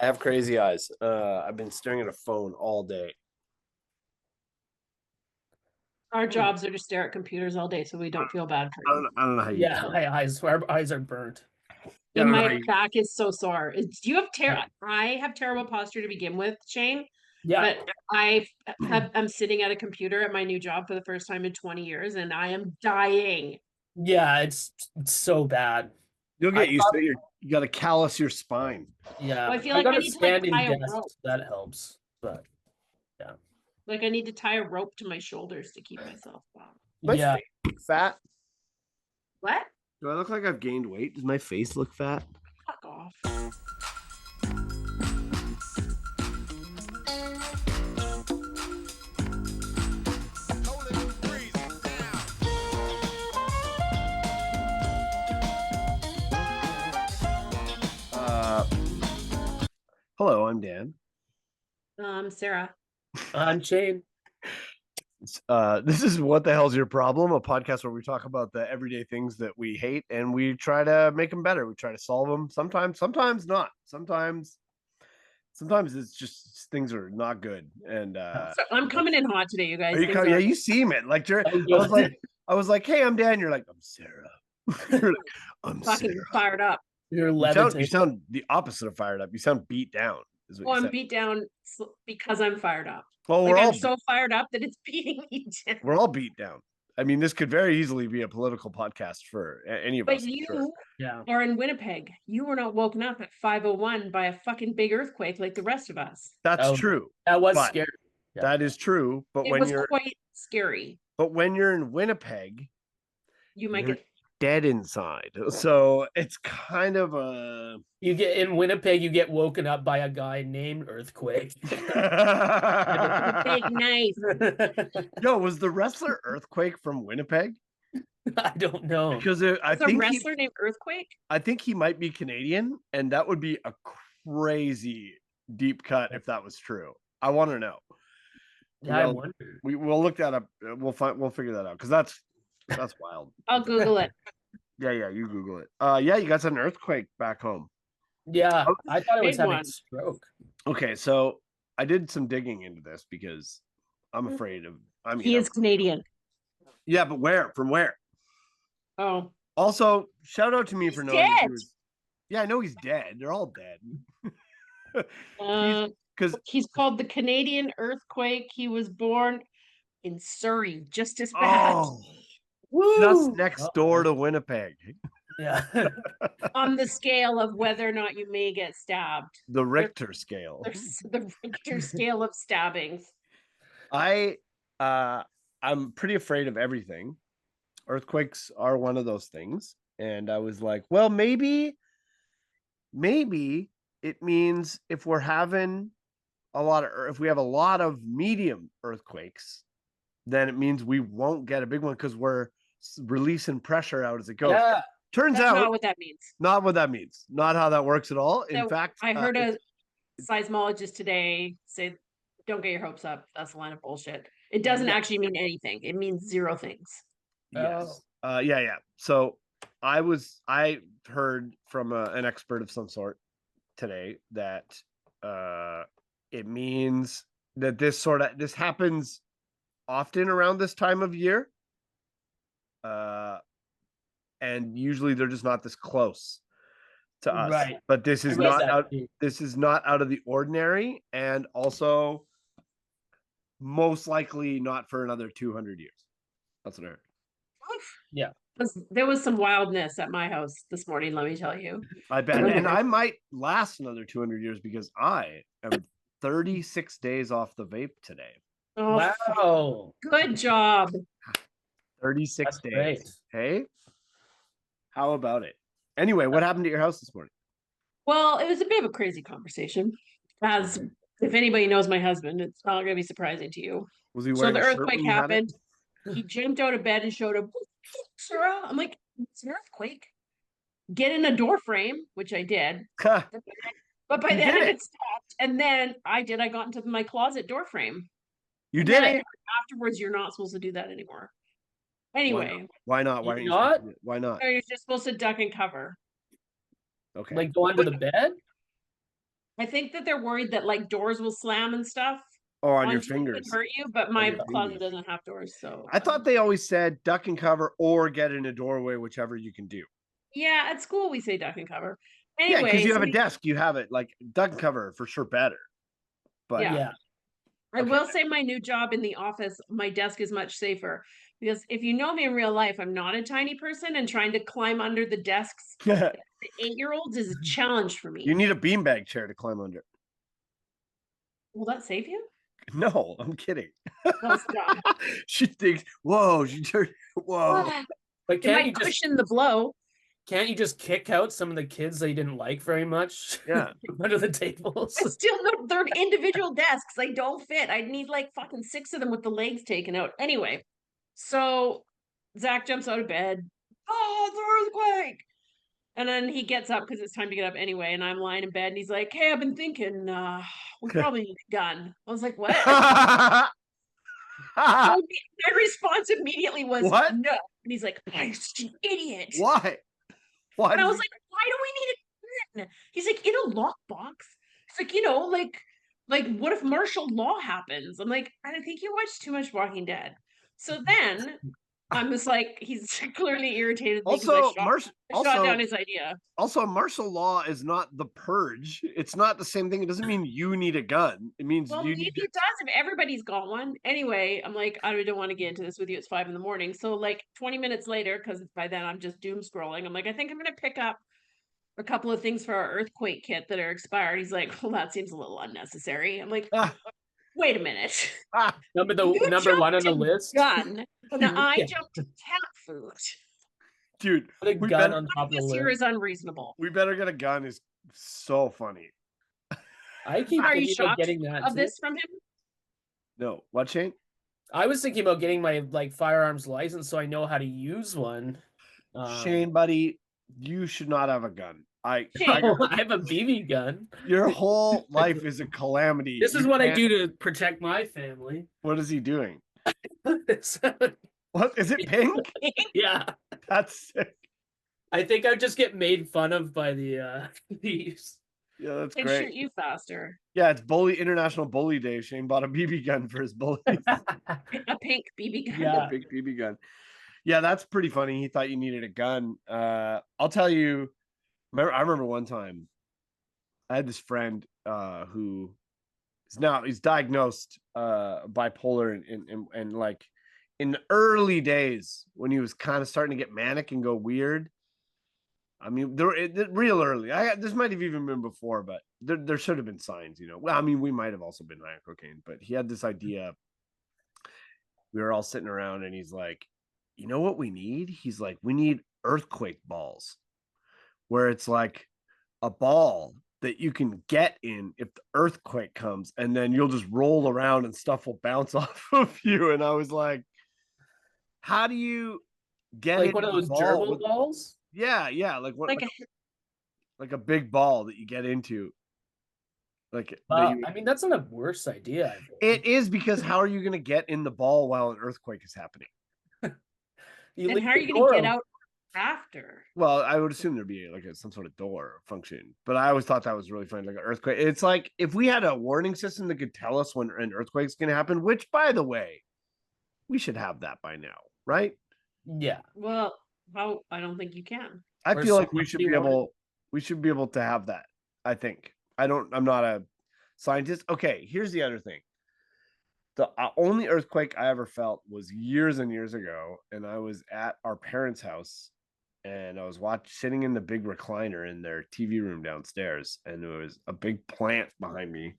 I have crazy eyes. I've been staring at a phone all day. Our jobs are to stare at computers all day, so we don't feel bad for you. I don't know how you Yeah, do it. my eyes, our eyes are burnt. Yeah, I And don't know how my you. back is so sore. Do you have I have terrible posture to begin with, Shane. Yeah, But I'm sitting at a computer at my new job for the first time in 20 years, and I am dying. yeah, it's so bad. You'll I get used to it. You got to callus your spine. Yeah, Well, I feel I like got I a need to like standing tie a desk rope. that helps, but yeah, Like I need to tie a rope to my shoulders to keep myself down. My yeah. face look fat. What? Do I look like I've gained weight? Does my face look fat? Fuck off. Hello, I'm Dan. Sarah. I'm Shane. This is What the Hell's Your Problem, a podcast where we talk about the everyday things that we hate and we try to make them better. We try to solve them. Sometimes not. Sometimes it's just things are not good. And So I'm coming in hot today, you guys. are you coming? Yeah, you seem it. Like I was like, hey, I'm Dan. You're like, I'm Sarah. You're like, I'm fucking Sarah. fired up. You're You levitating. sound the opposite of fired up. You sound beat down. Is what Well, you I'm said. beat down because I'm fired up. Well, Like I'm so fired up that it's beating me down. we're all beat down. I mean, this could very easily be a political podcast for any of But us. you Yeah, are in Winnipeg. You were not woken up at 5:01 by a fucking big earthquake like the rest of us. That's true. that was But scary. Yeah. that is true. But It was quite scary. when you're in Winnipeg, You might you're get dead inside. So it's kind of a You get in Winnipeg, you get woken up by a guy named Earthquake. a big knife. Yo, was the wrestler Earthquake from Winnipeg? I don't know. Because I think a wrestler named Earthquake. I think he might be Canadian, and that would be a crazy deep cut if that was true. I want to know. Yeah, I wonder. We'll look that up. We'll figure that out because that's wild. I'll Google it. Yeah, you Google it. Yeah, you got an earthquake back home. Yeah, I thought it was Big having one. a stroke. Okay, so I did some digging into this because I'm afraid of. He is Canadian. Yeah, but where? From where? Oh, Also, shout out to me for knowing. dead. Yeah, I know he's dead. They're all dead. Because he's called the Canadian Earthquake. He was born in Surrey, just as bad. Oh, just next door to Winnipeg. Yeah. On the scale of whether or not you may get stabbed. The Richter scale. The Richter scale of stabbings. I'm pretty afraid of everything. Earthquakes are one of those things. And I was like, well, maybe it means if we have a lot of medium earthquakes, then it means we won't get a big one because we're releasing pressure out as it goes. Yeah. Turns out not what that means. Not what that means. Not how that works at all. In fact, I heard a seismologist today say, "Don't get your hopes up. That's a line of bullshit. It doesn't actually mean anything. It means zero things." Yes. Yeah. So I heard from an expert of some sort today that it means that this happens often around this time of year. And usually they're just not this close to us. Right. But this is not out of the ordinary, and also most likely not for another 200 years. That's what I heard. Yeah. There was some wildness at my house this morning, let me tell you. I bet. And I might last another 200 years because I am 36 days off the vape today. Oh, wow. Good job. 36 That's days. Great. Hey? How about it? Anyway, what happened at your house this morning? Well, it was a bit of a crazy conversation. As if anybody knows my husband, it's not going to be surprising to you. Was he wearing so the earthquake happened. He jumped out of bed and showed up, Sarah. I'm like, it's an earthquake. Get in a door frame, which I did. But by then it stopped. And then I got into my closet door frame. You did it. Afterwards, you're not supposed to do that anymore. Anyway. Why not? Why not? Why not? You're just supposed to duck and cover. Okay. Like go under the bed? I think that they're worried that like doors will slam and stuff. Or on your you fingers. could hurt you, but my your closet fingers. doesn't have doors, so I thought they always said duck and cover or get in a doorway, whichever you can do. yeah, at school we say duck and cover. Yeah, because Anyway, you have a desk, you have it like duck and cover for sure better. But Yeah. Yeah. I Okay. will say my new job in the office, my desk is much safer because if you know me in real life, I'm not a tiny person, and trying to climb under the desks the 8-year-olds is a challenge for me. you need a beanbag chair to climb under. Will that save you? No, I'm kidding. No, stop. She thinks, whoa, she turned, whoa. But It can't might you just cushion the blow. can't you just kick out some of the kids that you didn't like very much? Yeah. Under the tables. But still, they're individual desks. They don't fit. I'd need like fucking 6 of them with the legs taken out. Anyway, so Zach jumps out of bed. Oh, it's an earthquake. And then he gets up because it's time to get up anyway. And I'm lying in bed and he's like, hey, I've been thinking, we probably need a gun. I was like, what? My response immediately was, What? no. And he's like, you idiot. Why? Why? And I was like, why do we need a gun? He's like, in a lockbox. It's like, like what if martial law happens? I'm like, I think you watched too much Walking Dead. So then I'm just like, he's clearly irritated. Also, shot down his idea. Also, martial law is not the purge. It's not the same thing. It doesn't mean you need a gun. It means Well, you maybe need it does if everybody's got one. Anyway, I'm like, I don't want to get into this with you. It's 5 a.m. So like 20 minutes later, because by then I'm just doom scrolling. I'm like, I think I'm gonna pick up a couple of things for our earthquake kit that are expired. He's like, well, that seems a little unnecessary. I'm like, wait a minute. Number You one on the jumped to list. gun, and I Yeah. jumped to cat food. Dude, Put a gun on top of the This here is list. unreasonable. we better get a gun is so funny. I keep Are you thinking about shocked getting that of too. this from him? No, what, Shane? I was thinking about getting my like firearms license so I know how to use one. Shane, buddy, you should not have a gun. I have a BB gun. Your whole life is a calamity. This is what I do to protect my family. What is he doing? So, What is it? Pink? yeah, That's sick. I think I just get made fun of by the thieves. Yeah, that's They great. shoot you faster. Yeah, it's International Bully Day. Shane bought a BB gun for his bullies. A pink BB gun. Yeah. Big BB gun. Yeah, that's pretty funny. He thought you needed a gun. I'll tell you. I remember one time I had this friend who he's diagnosed bipolar and like in the early days when he was kind of starting to get manic and go weird. I mean, real early. This might have even been before, but there should have been signs, you know. Well, I mean, we might have also been high on cocaine, but he had this idea. We were all sitting around, and he's like, "You know what we need?" He's like, "We need earthquake balls, where it's like a ball that you can get in if the earthquake comes, and then you'll just roll around and stuff will bounce off of you." And I was like, "How do you get Like one of those gerbil balls? Yeah, like what? Like a big ball that you get into. Like I mean, that's not a worse idea. it is, because how are you going to get in the ball while an earthquake is happening? And how are you going to get out after? Well, I would assume there'd be like some sort of door function, but I always thought that was really funny. Like an earthquake, it's like if we had a warning system that could tell us when an earthquake's going to happen. Which, by the way, we should have that by now, right? Yeah. Well, I don't think you can. I feel like we should be able to have that. I think. I'm not a scientist. Okay, here's the other thing. The only earthquake I ever felt was years and years ago, and I was at our parents' house, and I was sitting in the big recliner in their TV room downstairs, and there was a big plant behind me,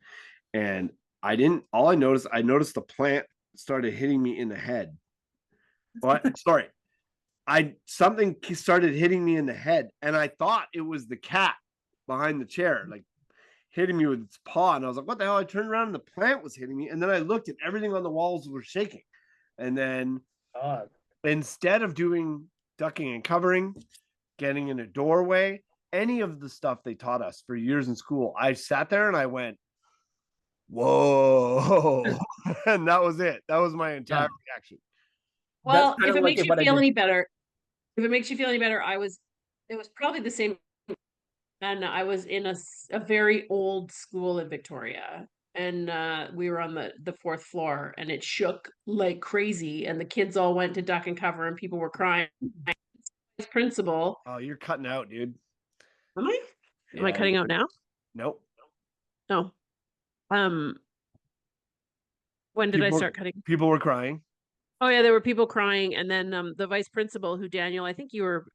and I noticed the plant started hitting me in the head. What? Sorry. Something started hitting me in the head, and I thought it was the cat behind the chair, like hitting me with its paw. And I was like, what the hell? I turned around and the plant was hitting me. And then I looked and everything on the walls were shaking. And then instead of doing ducking and covering, getting in a doorway, any of the stuff they taught us for years in school, I sat there and I went, whoa. And that was it. That was my entire reaction. Well, if it makes you feel any better, it was probably the same and I was in a very old school in Victoria, and we were on the fourth floor, and it shook like crazy, and the kids all went to duck and cover, and people were crying. Principal, Oh, you're cutting out, dude. am I? Am I cutting out now? Nope. No. When did I start cutting? People were crying. Oh yeah, there were people crying, and then the vice principal, who Daniel, I think you were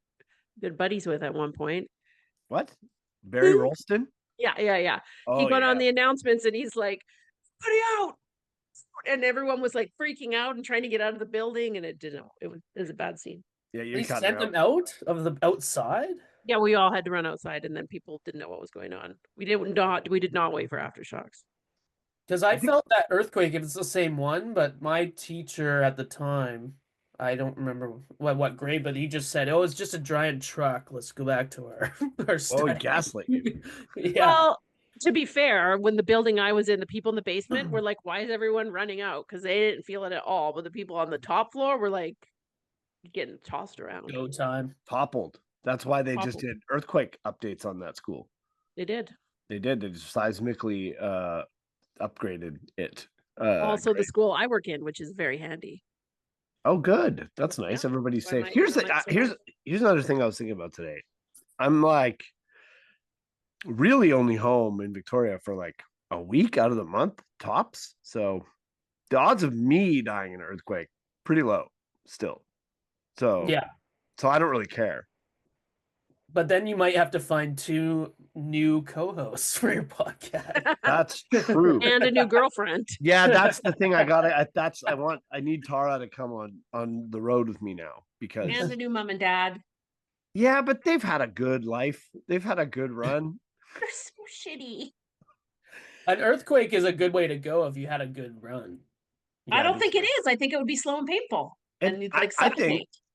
good buddies with at one point. What? Barry Rolston? Yeah. Oh, He went yeah. on the announcements, and he's like, "Everybody out!" And everyone was like freaking out and trying to get out of the building, and it didn't. It was a bad scene. Yeah, They you're cutting sent out. them out of the outside. Yeah, we all had to run outside, and then people didn't know what was going on. We did not wait for aftershocks. Because I felt that earthquake, if it's the same one, but my teacher at the time, I don't remember what grade, but he just said, "Oh, it's just a giant truck. Let's go back to our study." gaslight you. Yeah. Well, to be fair, when the building I was in, the people in the basement were like, "Why is everyone running out?" Because they didn't feel it at all. But the people on the top floor were like getting tossed around. Go time. Toppled. That's why they just Toppled. did earthquake updates on that school. They did. They did. They just seismically upgraded it. Also, the school I work in, which is very handy. Oh, good. That's nice. Yeah. Everybody's Why safe. might- Here's why the might survive. here's another thing I was thinking about today. I'm like really only home in Victoria for like a week out of the month tops. So the odds of me dying in an earthquake pretty low still. So Yeah. So I don't really care. But then you might have to find 2 new co-hosts for your podcast. That's true. And a new girlfriend. Yeah, that's the thing. I need Tara to come on the road with me now because And a new mom and dad. yeah, but they've had a good life. They've had a good run. They're so shitty. An earthquake is a good way to go if you had a good run. I don't think it is. I think it would be slow and painful. And it's I like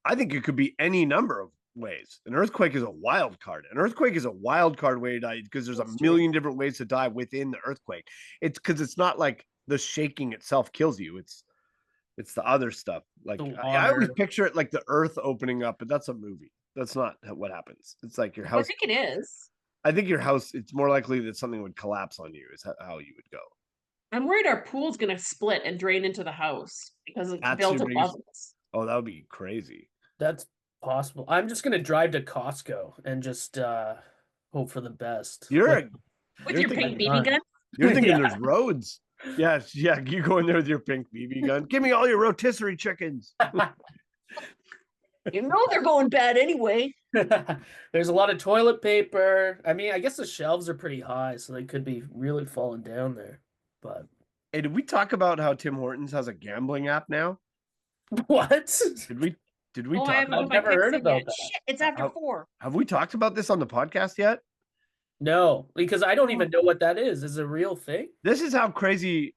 I think it could be any number of ways. An earthquake is a wild card. An earthquake is a wild card way to die because there's That's a true. million different ways to die within the earthquake. It's because it's not like the shaking itself kills you. It's the other stuff. Like I always picture it like the earth opening up, but that's a movie. That's not what happens. It's like your house. I think it is. I think your house. It's more likely that something would collapse on you. Is how you would go. I'm worried our pool's gonna split and drain into the house because it's That's built your above us. Oh, that would be crazy. That's possible. I'm just gonna drive to Costco and just hope for the best. With you're your thinking, pink BB gun? You're thinking Yeah. there's roads. Yes, yeah. You go in there with your pink BB gun. Give me all your rotisserie chickens. You know they're going bad anyway. There's a lot of toilet paper. I mean, I guess the shelves are pretty high, so they could be really falling down there. But Hey, did we talk about how Tim Hortons has a gambling app now? what? Did we Oh, I talk haven't about put my I've never picks heard in about yet. that. Shit, it's after 4. Have we talked about this on the podcast yet? No, because I don't even know what that is. Is it a real thing? This is how crazy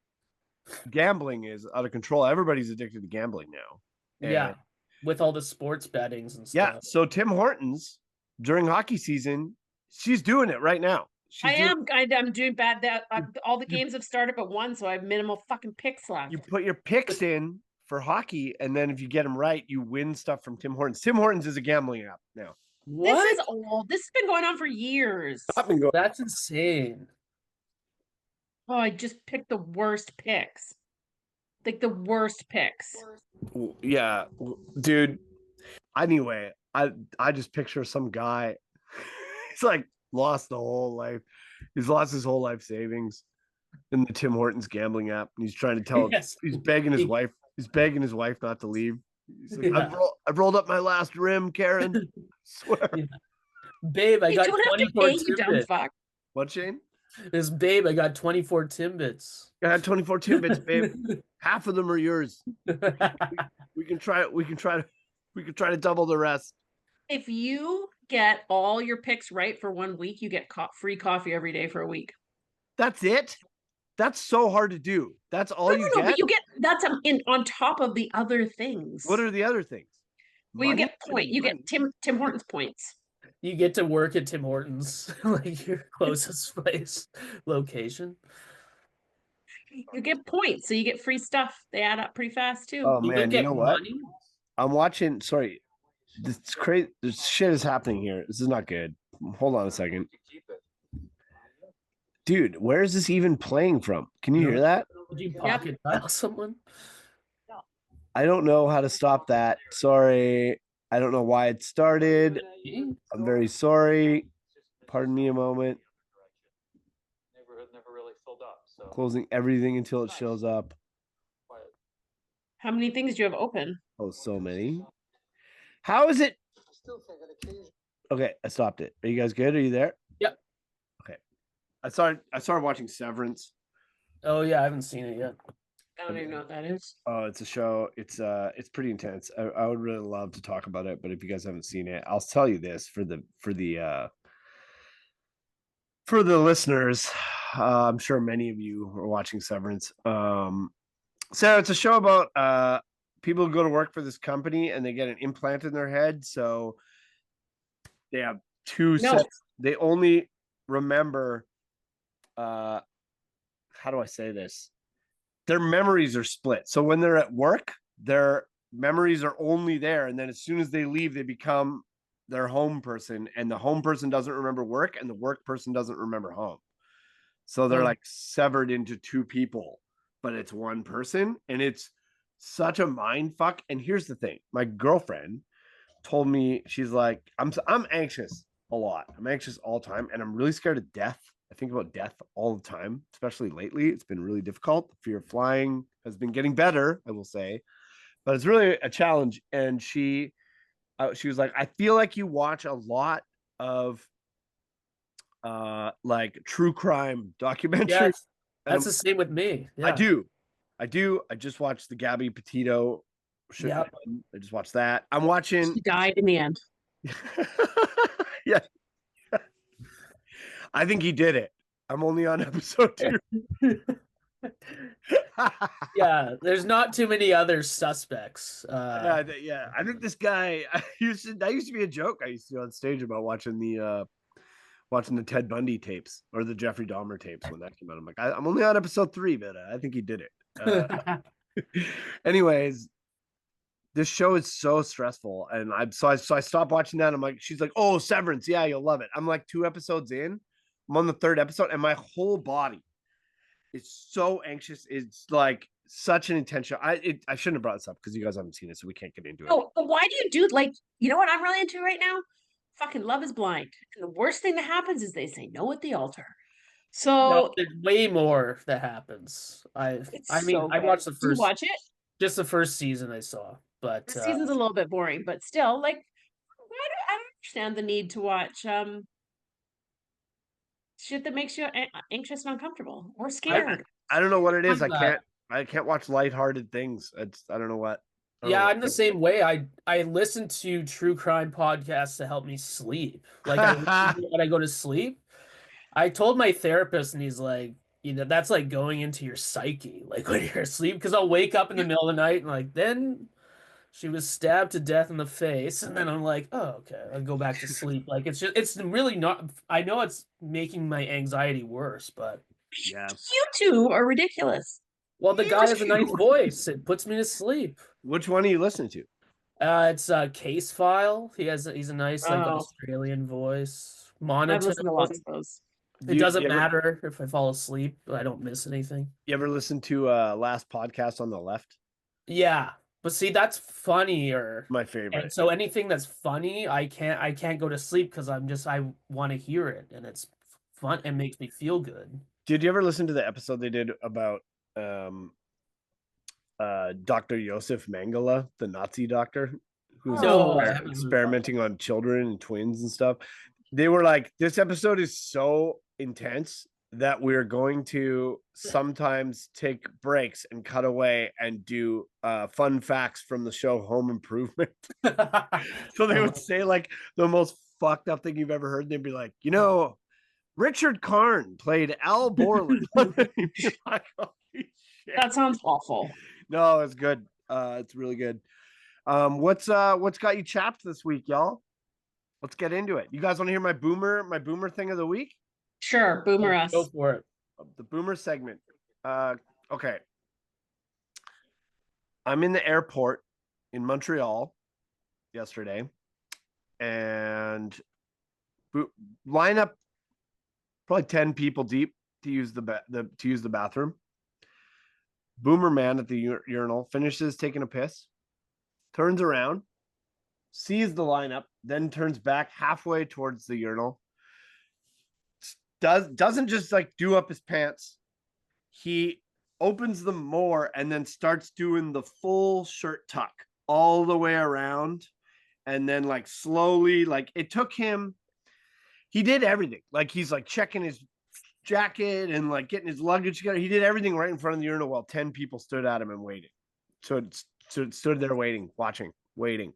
gambling is out of control. Everybody's addicted to gambling now. Yeah, And with all the sports bettings and yeah. stuff. So Tim Hortons during hockey season, she's doing it right now. I'm doing bad. That all the games have started but one, so I have minimal fucking picks left. You put your picks in for hockey, and then if you get them right, you win stuff from Tim Hortons. Tim Hortons is a gambling app now. What? This is old. This has been going on for years. That's insane. Oh, I just picked the worst picks. Like the worst picks. Yeah, dude. Anyway, I just picture some guy. He's like lost the whole life. He's lost his whole life savings in the Tim Hortons gambling app, and he's trying to tell. Yes. He's begging his wife. He's begging his wife not to leave. He's like, Yeah. I've rolled up my last rim, Karen. Swear. Yeah. Babe, I You got don't have to 24 pay, you dumb Timbits. fuck. What, Shane? This babe, I got 24 Timbits. I had 24 Timbits, babe. Half of them are yours. We can try to double the rest. If you get all your picks right for 1 week, you get free coffee every day for a week. That's it. That's so hard to do. That's all you get. But you get that's on top of the other things. What are the other things? Well, you Money? get point. You get Tim Hortons points. You get to work at Tim Hortons, like your closest place location. You get points, so you get free stuff. They add up pretty fast too. Oh You man, don't you get know what? money? I'm watching. Sorry, this crazy. This shit is happening here. This is not good. Hold on a second. Dude, where is this even playing from? Can you hear that? Did you pocket dial someone? I don't know how to stop that. Sorry. I don't know why it started. I'm very sorry. Pardon me a moment. Closing everything until it shows up. How many things do you have open? Oh, so many. How is it? Okay, I stopped it. Are you guys good? Are you there? Yep. Okay. I started watching Severance. Oh yeah, I haven't seen it yet. I don't even know what that is. Oh, it's a show. It's pretty intense. I would really love to talk about it, but if you guys haven't seen it, I'll tell you this for the listeners. I'm sure many of you are watching Severance. So it's a show about people who go to work for this company and they get an implant in their head. So they have two sets. They only remember how do I say this? Their memories are split. So when they're at work, their memories are only there. And then as soon as they leave, they become their home person. And the home person doesn't remember work, and the work person doesn't remember home. So they're like severed into two people, but it's one person. And it's such a mind fuck. And here's the thing. My girlfriend told me, she's like, I'm anxious a lot. I'm anxious all the time, and I'm really scared of death. I think about death all the time, especially lately. It's been really difficult. The fear of flying has been getting better, I will say, but it's really a challenge. And she was like, I feel like you watch a lot of like true crime documentaries. Yes, that's the same with me. Yeah. I do. I just watched the Gabby Petito. Yep. I just watched that. I'm watching. She died in the end. Yeah. I think he did it. I'm only on episode 2. Yeah, there's not too many other suspects. Yeah. I think this guy. That used to be a joke I used to do on stage about watching the Ted Bundy tapes or the Jeffrey Dahmer tapes when that came out. I'm like, I'm only on episode 3, but I think he did it. Anyways, this show is so stressful, and I stopped watching that. I'm like, she's like, oh, Severance, yeah, you'll love it. I'm like 2 episodes in. I'm on the 3rd episode, and my whole body is so anxious. It's like such an intention. I shouldn't have brought this up because you guys haven't seen it, so we can't get into it. Oh, but why do you do you know what I'm really into right now? Fucking Love is Blind. And the worst thing that happens is they say no at the altar. So no, there's way more that happens. I watched the first. Did you watch it? Just the first season I saw, but the season's a little bit boring, but still, like, I don't understand the need to watch shit that makes you anxious and uncomfortable or scared. I don't know what it is. I can't watch lighthearted things. I don't know what. Yeah, I'm the same way. I listen to true crime podcasts to help me sleep. Like when I go to sleep. I told my therapist, and he's like, that's like going into your psyche, like when you're asleep. Because I'll wake up in the middle of the night and like, then she was stabbed to death in the face, and then I'm like, oh, okay, I'll go back to sleep. Like it's really not. I know it's making my anxiety worse, but yeah, you two are ridiculous. Well, the guy has a nice voice. It puts me to sleep. Which one are you listening to? It's Case File. He's a nice like Australian voice. Monotone. I've listened to lots of those. It doesn't matter if I fall asleep. I don't miss anything. You ever listen to Last Podcast on the Left? Yeah, but see, that's funnier. My favorite. And so anything that's funny, I can't go to sleep because I want to hear it, and it's fun and makes me feel good. Did you ever listen to the episode they did about Dr. Josef Mengele, the Nazi doctor who's experimenting on children and twins and stuff? They were like, this episode is so intense that we're going to sometimes take breaks and cut away and do fun facts from the show Home Improvement. So they would say like the most fucked up thing you've ever heard. They'd be like, Richard Karn played Al Borland. Like, that sounds awful. No, it's good. It's really good. What's got you chapped this week, y'all? Let's get into it. You guys want to hear my boomer thing of the week? Sure, boomer us. Go for it. The boomer segment. Okay. I'm in the airport in Montreal yesterday, and line up probably 10 people deep to use the bathroom. Boomer man at the urinal finishes taking a piss, turns around, sees the lineup, then turns back halfway towards the urinal. Doesn't just like do up his pants. He opens them more and then starts doing the full shirt tuck all the way around, and then like slowly, like it took him. He did everything. Like he's like checking his jacket and like getting his luggage together. He did everything right in front of the urinal while 10 people stood at him and waited. So it stood there waiting, watching, waiting.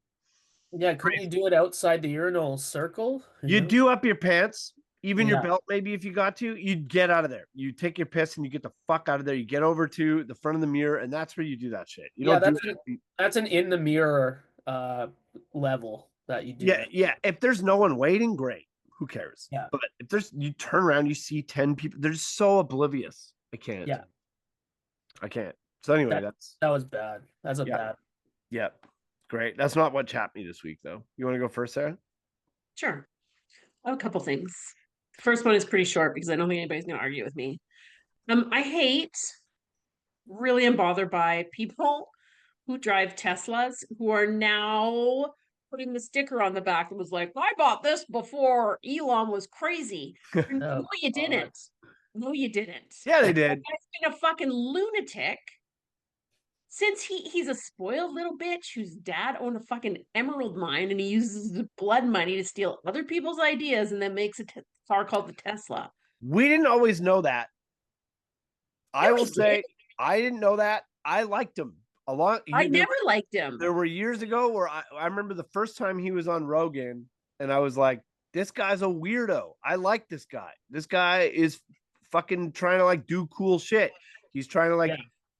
Yeah, couldn't you do it outside the urinal circle? You do up your pants, even your Yeah. belt, maybe if you got to. You'd get out of there. You take your piss and you get the fuck out of there. You get over to the front of the mirror, and that's where you do that shit. You don't do it. That's an in the mirror level that you do. Yeah. If there's no one waiting, great. Who cares? Yeah. But if you turn around, you see 10 people. They're just so oblivious. I can't. Yeah. I can't. So anyway, that was bad. That's bad. Yeah. Great. That's not what chapped me this week, though. You want to go first, Sarah? Sure. I have a couple things. The first one is pretty short because I don't think anybody's going to argue with me. I really am bothered by people who drive Teslas who are now putting the sticker on the back that was like, I bought this before Elon was crazy. No, you didn't. No, you didn't. Yeah, they did. That guy's been a fucking lunatic since he's a spoiled little bitch whose dad owned a fucking emerald mine and he uses the blood money to steal other people's ideas and then makes a car called the Tesla. We didn't always know that. I will say I didn't know that. I liked him a lot. I never liked him. There were years ago where I remember the first time he was on Rogan and I was like, this guy's a weirdo. I like this guy. This guy is fucking trying to like do cool shit. He's trying to like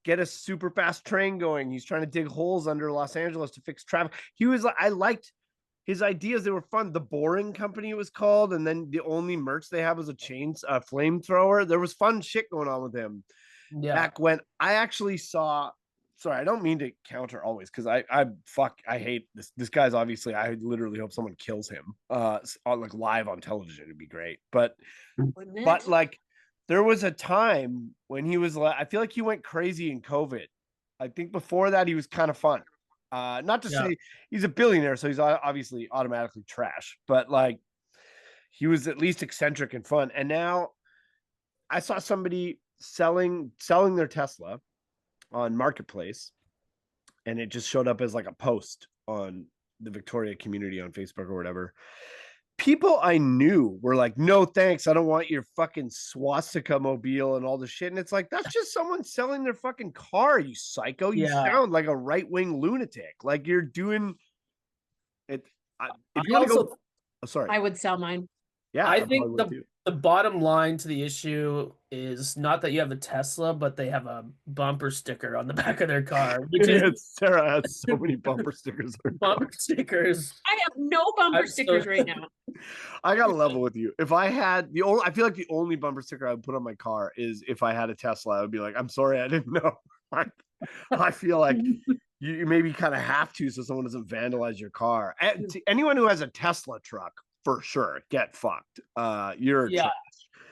get a super fast train going. He's trying to dig holes under Los Angeles to fix traffic. He was like, I liked his ideas. They were fun. The Boring Company it was called. And then the only merch they have was a flamethrower. There was fun shit going on with him. Yeah. Back when I actually saw, sorry, I don't mean to counter always because I hate this. This guy's obviously, I literally hope someone kills him on like live on television. It'd be great. But like there was a time when he was like, I feel like he went crazy in COVID. I think before that he was kind of fun. Not to say he's a billionaire, so he's obviously automatically trash, but like he was at least eccentric and fun. And now I saw somebody selling their Tesla on Marketplace, and it just showed up as like a post on the Victoria community on Facebook or whatever. People I knew were like, no thanks, I don't want your fucking swastika mobile and all the shit. And it's like, that's just someone selling their fucking car, you psycho. You sound like a right-wing lunatic. Like you're doing it. If you want to go, sorry, I would sell mine. Yeah, I think the bottom line to the issue is not that you have a Tesla, but they have a bumper sticker on the back of their car. Sarah has so many bumper stickers. Bumper stickers. I have no bumper stickers right now. I got to level with you. If I had I feel like the only bumper sticker I would put on my car is if I had a Tesla. I would be like, I'm sorry, I didn't know. I feel like you maybe kind of have to so someone doesn't vandalize your car. And to anyone who has a Tesla truck, for sure, get fucked. You're trash.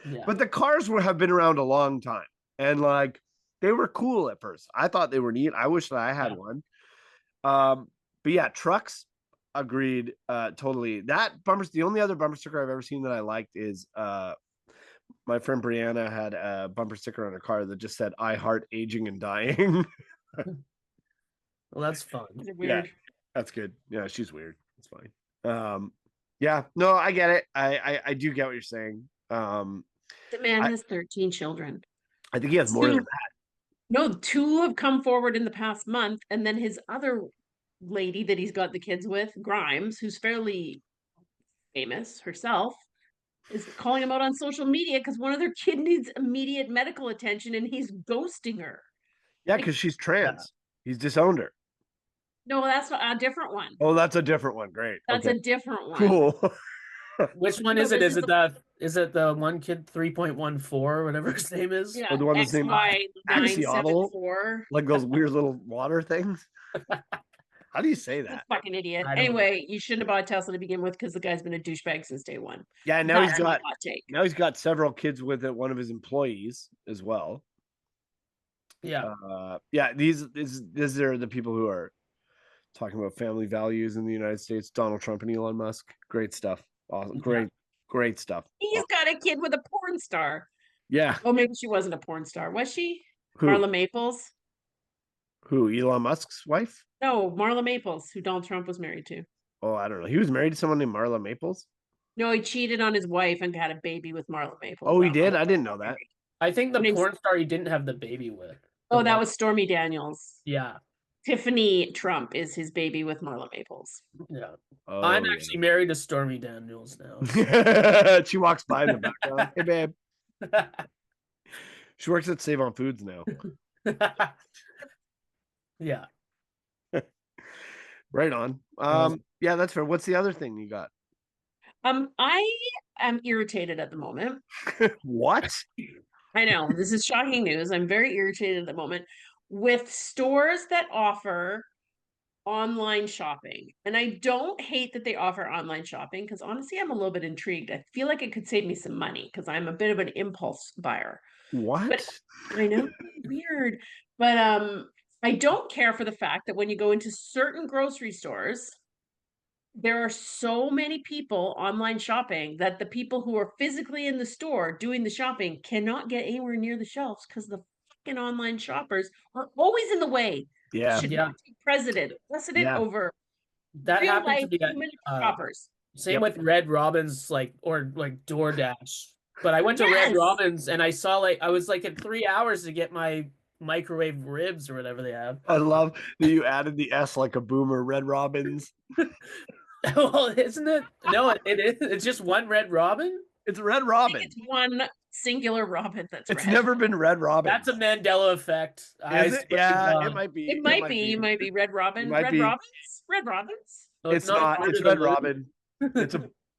Yeah. But the cars have been around a long time, and like they were cool at first. I thought they were neat. I wish that I had one. But yeah, trucks. Agreed. Totally. That bumper. The only other bumper sticker I've ever seen that I liked is my friend Brianna had a bumper sticker on her car that just said "I heart aging and dying." Well, that's fun. Yeah, that's good. Yeah, she's weird. It's fine. Yeah, no, I get it. I do get what you're saying. The man has 13 children. I think he has more than that. No, 2 have come forward in the past month, and then his other lady that he's got the kids with, Grimes, who's fairly famous herself, is calling him out on social media because one of their kids needs immediate medical attention, and he's ghosting her. Yeah, because she's trans. He's disowned her. No, that's a different one. Oh, that's a different one. Great. That's a different one. Cool. Which one is it? Is it the one kid 3.14, whatever his name is? Yeah, or the one that's named XY974. like those weird little water things. How do you say He's a that? fucking idiot. I don't know. Anyway, you shouldn't have bought a Tesla to begin with because the guy's been a douchebag since day one. Yeah, now That's my hot take. now he's got several kids with it, one of his employees as well. Yeah. Yeah, these are the people who are talking about family values in the United States. Donald Trump and Elon Musk. Great stuff. Awesome. Great stuff. He's got a kid with a porn star. Yeah. Oh, maybe she wasn't a porn star. Was she? Who? Marla Maples? Who? Elon Musk's wife? No, Marla Maples, who Donald Trump was married to. Oh, I don't know. He was married to someone named Marla Maples. No, he cheated on his wife and had a baby with Marla Maples. Oh, he did? I didn't know that. I think the porn star he didn't have the baby with. Oh, that was Stormy Daniels. Yeah. Tiffany Trump is his baby with Marla Maples. Yeah. Oh, I'm actually married to Stormy Daniels now. She walks by in the background. Hey, babe. She works at Save on Foods now. Yeah. Right on. Yeah, that's fair. What's the other thing you got? I am irritated at the moment. What? I know this is shocking news. I'm very irritated at the moment with stores that offer online shopping. And I don't hate that they offer online shopping because honestly, I'm a little bit intrigued. I feel like it could save me some money because I'm a bit of an impulse buyer. What? But I know, weird. But I don't care for the fact that when you go into certain grocery stores, there are so many people online shopping that the people who are physically in the store doing the shopping cannot get anywhere near the shelves because the fucking online shoppers are always in the way. Yeah. Should not take precedent over that real happened to life be human shoppers. Same with Red Robin's, or DoorDash. But I went to Red Robin's and I saw I was in 3 hours to get my microwave ribs or whatever they have. I love that you added the S like a boomer. Red Robin's. Well, isn't it? No, it is. It's just one Red Robin. It's Red Robin. It's one singular Robin. It's never been Red Robin. That's a Mandela effect. Is it? Yeah, it might be. It might be. It might be Red Robin. Red Robins. Red Robins. No, it's not. It's Red Robin.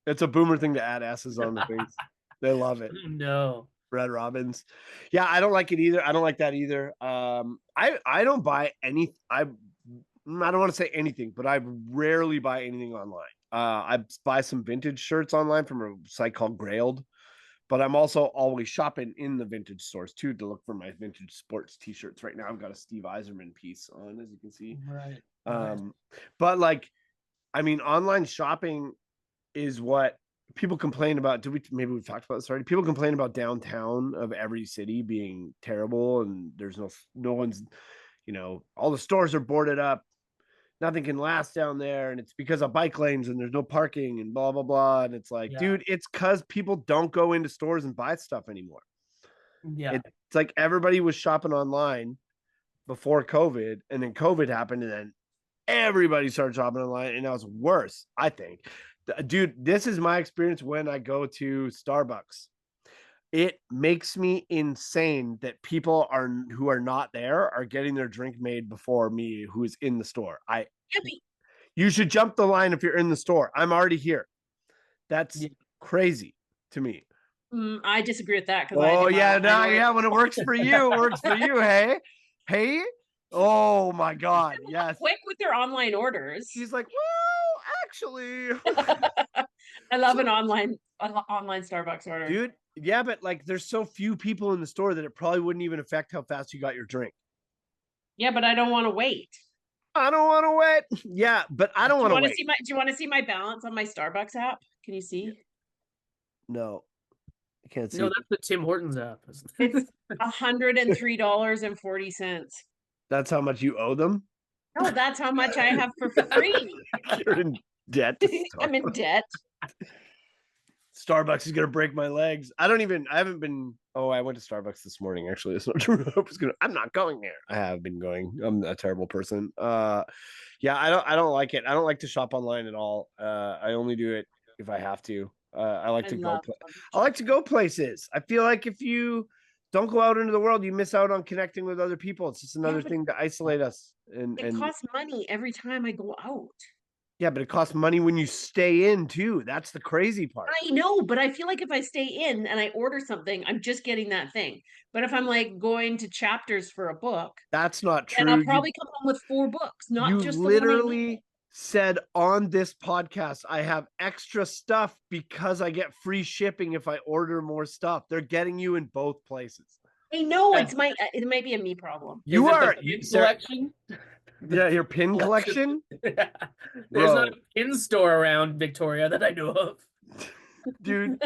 It's a boomer thing to add S's on the things. They love it. No. Red Robins. Yeah, I don't like it either. I don't like that either. I don't buy any. I don't want to say anything, but I rarely buy anything online. I buy some vintage shirts online from a site called Grailed, but I'm also always shopping in the vintage stores too to look for my vintage sports t-shirts. Right now, I've got a Steve Yzerman piece on, as you can see. Right. But online shopping is what people complain about. Maybe we've talked about this already. People complain about downtown of every city being terrible, and there's no one's, all the stores are boarded up. Nothing can last down there, and it's because of bike lanes and there's no parking and blah blah blah. And it's like, dude, it's because people don't go into stores and buy stuff anymore. Yeah, it's like everybody was shopping online before COVID, and then COVID happened, and then everybody started shopping online, and now it's worse. I think, dude, this is my experience when I go to Starbucks. It makes me insane that people who are not there are getting their drink made before me, who is in the store. You should jump the line if you're in the store. I'm already here. That's crazy to me. I disagree with that. When it works for you, it works for you. Hey. Oh my God. Yes. Quick with their online orders. He's like, well, actually. I love an online Starbucks order. Dude. Yeah, but there's so few people in the store that it probably wouldn't even affect how fast you got your drink. Yeah, but I don't want to wait. I don't want to wait. Yeah, but I don't want to wait. Do you want to see my balance on my Starbucks app? Can you see? No, I can't see. No, that's the Tim Hortons app. It's $103.40. That's how much you owe them? No, that's how much I have for free. You're in debt. I'm in debt. Starbucks is gonna break my legs. I haven't been. Oh, I went to Starbucks this morning. Actually, it's not true. I'm not going there. I have been going. I'm a terrible person. Yeah, I don't like it. I don't like to shop online at all. I only do it if I have to. I like to go places. I feel like if you don't go out into the world, you miss out on connecting with other people. It's just another thing to isolate us. And it costs money every time I go out. Yeah, but it costs money when you stay in too. That's the crazy part. I know, but I feel like if I stay in and I order something, I'm just getting that thing. But if I'm like going to Chapters for a book, That's not then I'll true. probably come home with 4 books, not You just the one I need. literally said on this podcast, I have extra stuff because I get free shipping if I order more stuff. They're getting you in both places. I know And- it might be a me problem. Is You it are the pin Sarah, collection? yeah, your pin collection, There's not Bro. a pin store around Victoria that I know of. dude.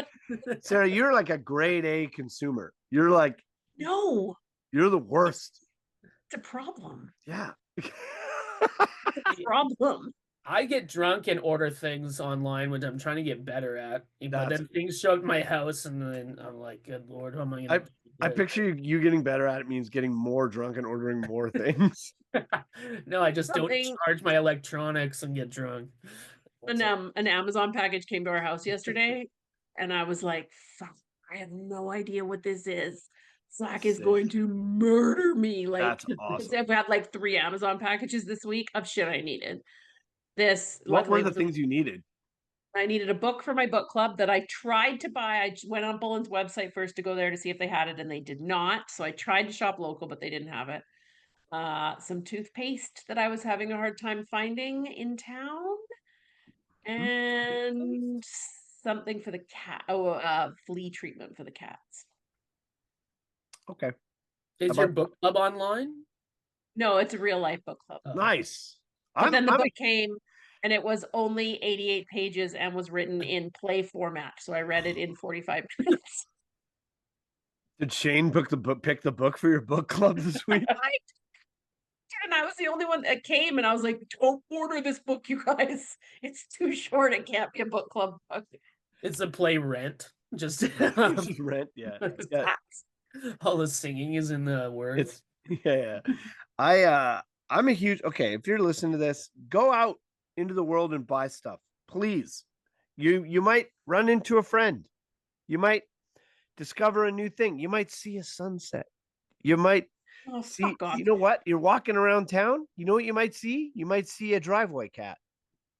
Sarah, you're like a grade A consumer. You're like, No, you're the worst. it's a problem. Yeah. It's a problem. I get drunk and order things online, which I'm trying to get better at. But That's- then things show up at my house, and then I'm like, "Good Lord, how am I gonna?" I picture you getting better at it means getting more drunk and ordering more things. No, I just don't Something- charge my electronics and get drunk. An Amazon package came to our house yesterday, and I was like, "Fuck, I have no idea what this is. Zach is Sick. going to murder me." Like, That's because awesome. I've had like 3 Amazon packages this week of shit I needed. This What luckily were the was a- things you needed? I needed a book for my book club that I tried to buy. I went on Bullen's website first to go there to see if they had it, and they did not. So I tried to shop local, but they didn't have it. Some toothpaste that I was having a hard time finding in town, and something for the cat. Flea treatment for the cats. Okay. Is your book club online? No, it's a real life book club. Nice. But then the book came, and it was only 88 pages and was written in play format. So I read it in 45 minutes. Did Shane pick the book for your book club this week? And I was the only one that came, and I was like, "Don't order this book, you guys. It's too short. It can't be a book club book." It's a play Rent. Just Just rent, yeah. Yeah. all the singing is in the words. Yeah. I'm a huge if you're listening to this, go out into the world and buy stuff. Please. You might run into a friend. You might discover a new thing. You might see a sunset. You might see, fuck off. you know what? You're walking around town. You know what you might see? You might see a driveway cat.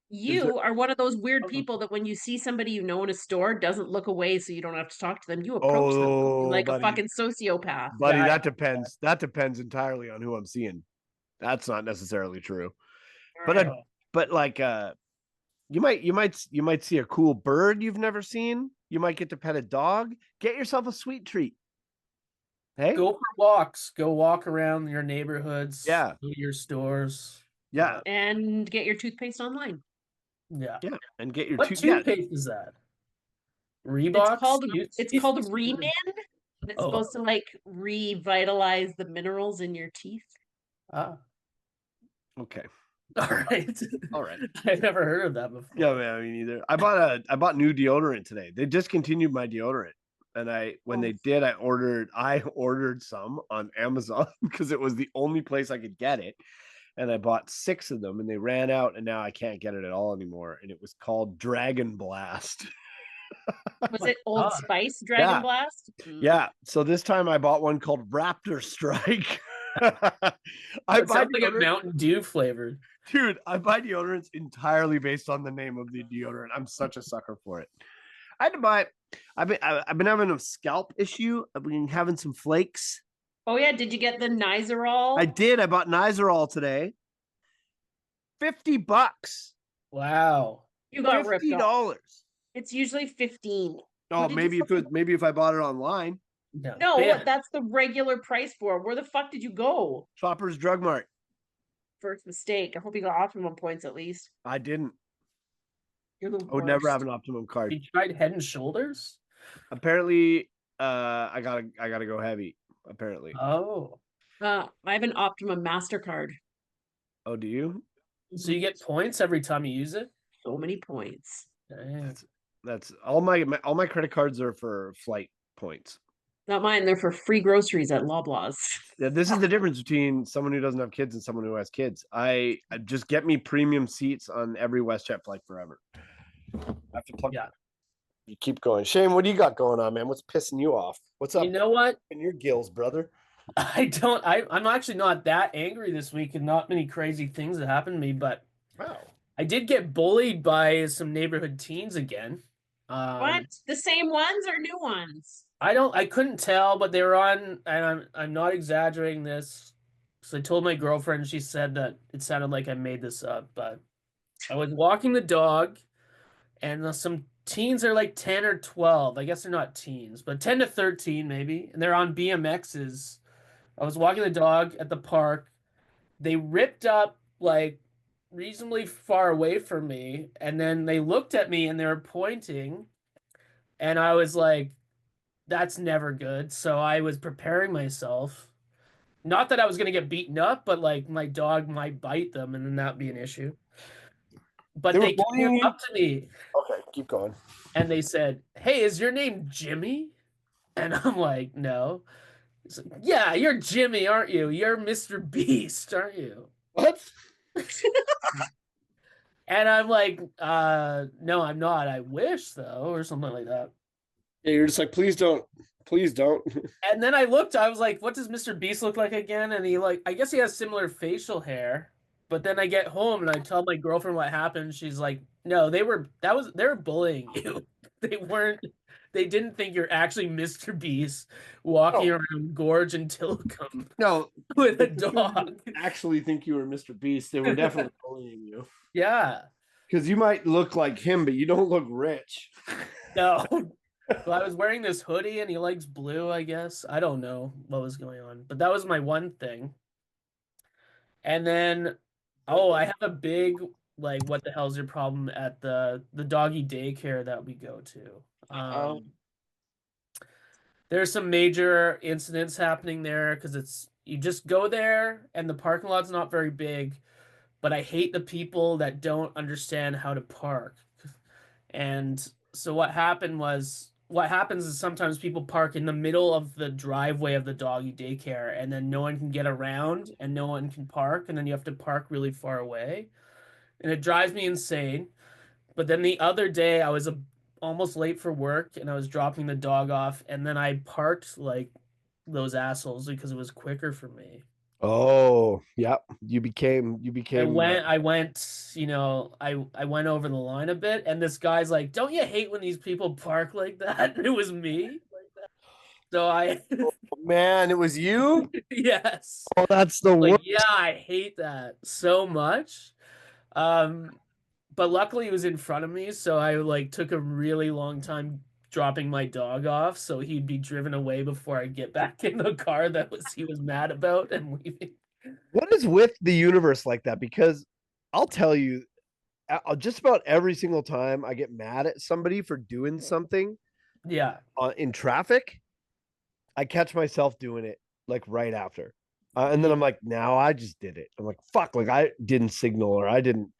You are one of those weird people that when you see somebody you know in a store, doesn't look away so you don't have to talk to them. You approach them like buddy. a fucking sociopath. Buddy, Yeah, that depends. That depends entirely on who I'm seeing. That's not necessarily true. But like you might see a cool bird you've never seen. You might get to pet a dog. Get yourself a sweet treat. Hey? Go for walks. Go walk around your neighborhoods. Yeah. Go to your stores. Yeah. And get your toothpaste online. Yeah. Yeah. And get your What toothpaste is that? Reebok? It's called Remin. And it's Oh. supposed to like revitalize the minerals in your teeth. Ah. Okay. All right. All right. I've never heard of that before. Yeah, man, me neither. I bought new deodorant today. They discontinued my deodorant. And when they did, I ordered some on Amazon because it was the only place I could get it. And I bought 6 of them and they ran out and now I can't get it at all anymore. And it was called Dragon Blast. Was it Old God. Spice Dragon Yeah. Blast? Yeah. So this time I bought one called Raptor Strike. It sounds like a Mountain Dew flavored. Dude, I buy deodorants entirely based on the name of the deodorant. I'm such a sucker for it. I had to buy. I've been having a scalp issue. I've been having some flakes. Oh yeah, did you get the Nizoral? I did. I bought Nizoral today. $50. Wow. You got ripped off. $50. It's usually 15. Oh, What did maybe you if I bought it online. No, Yeah. that's the regular price for it. Where the fuck did you go? Shoppers Drug Mart. First mistake. I hope you got optimum points at least. I didn't. You're the I would never have worst. an optimum card. You tried Head and Shoulders? Apparently, I gotta go heavy. Apparently. Oh. I have an optimum MasterCard. Oh, do you? So you get points every time you use it? So many points. Dang. That's all my credit cards are for flight points. Not mine. They're for free groceries at Loblaws. Yeah, this is the difference between someone who doesn't have kids and someone who has kids. I just get me premium seats on every WestJet flight forever. I have to plug. Yeah. You keep going, Shane. What do you got going on, man? What's pissing you off? What's up You know what? in your gills, brother? I'm actually not that angry this week and not many crazy things that happened to me, but Wow. I did get bullied by some neighborhood teens again. What? The same ones or new ones? I couldn't tell, but they were on, and I'm not exaggerating this. So I told my girlfriend, she said that it sounded like I made this up, but I was walking the dog, and some teens are like 10 or 12. I guess they're not teens, but 10 to 13 maybe, and they're on BMXs. I was walking the dog at the park. They ripped up like reasonably far away from me, and then they looked at me and they were pointing, and I was like, that's never good. So I was preparing myself. Not that I was going to get beaten up, but like my dog might bite them and then that'd be an issue. But they came up to me. Okay, keep going. And they said, "Hey, is your name Jimmy?" And I'm like, "No." It's like, "Yeah, you're Jimmy, aren't you? You're Mr. Beast, aren't you?" What? And I'm like, no, I'm not. I wish though, or something like that. Yeah, you're just like, please don't. Please don't. And then I looked, I was like, what does Mr. Beast look like again? And he like, I guess he has similar facial hair. But then I get home and I tell my girlfriend what happened. She's like, no, they were bullying you. They didn't think you're actually Mr. Beast walking around Gorge and Tillicum No, with a dog. actually think you were Mr. Beast. They were definitely bullying you. Yeah. Because you might look like him, but you don't look rich. No. Well, I was wearing this hoodie and he likes blue, I guess. I don't know what was going on. But that was my one thing. And then, I have a big, like, what the hell's your problem at the doggy daycare that we go to. There's some major incidents happening there because you just go there and the parking lot's not very big, but I hate the people that don't understand how to park. And so what happens is sometimes people park in the middle of the driveway of the doggy daycare and then no one can get around and no one can park and then you have to park really far away. And it drives me insane. But then the other day I was almost late for work and I was dropping the dog off and then I parked like those assholes because it was quicker for me. Oh, yep. You became I went, I went over the line a bit, and this guy's like, "Don't you hate when these people park like that?" And it was me. So man, it was you? yes. Oh, that's the Like, worst. yeah, I hate that so much. But luckily he was in front of me, so I like took a really long time dropping my dog off, so he'd be driven away before I get back in the car he was mad about and leaving. What is with the universe like that? Because I'll tell you, just about every single time I get mad at somebody for doing something Yeah. in traffic, I catch myself doing it like right after. And then I'm like, now I just did it. I'm like, fuck, like I didn't signal or I didn't,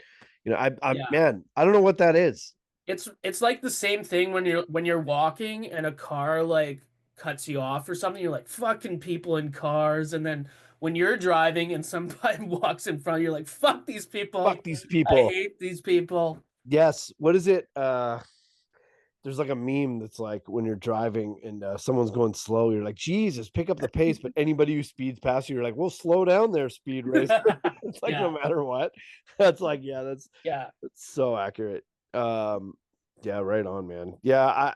man, I don't know what that is. It's like the same thing when you're walking and a car like cuts you off or something. You're like fucking people in cars, and then when you're driving and somebody walks in front, you're like fuck these people. Fuck these I people. hate these people. Yes. What is it? There's like a meme that's like when you're driving and someone's going slow, you're like, Jesus, pick up the pace. But anybody who speeds past you, you're like, well, slow down there, speed racer. It's like no matter what. That's like, that's so accurate. Yeah, right on, man. Yeah,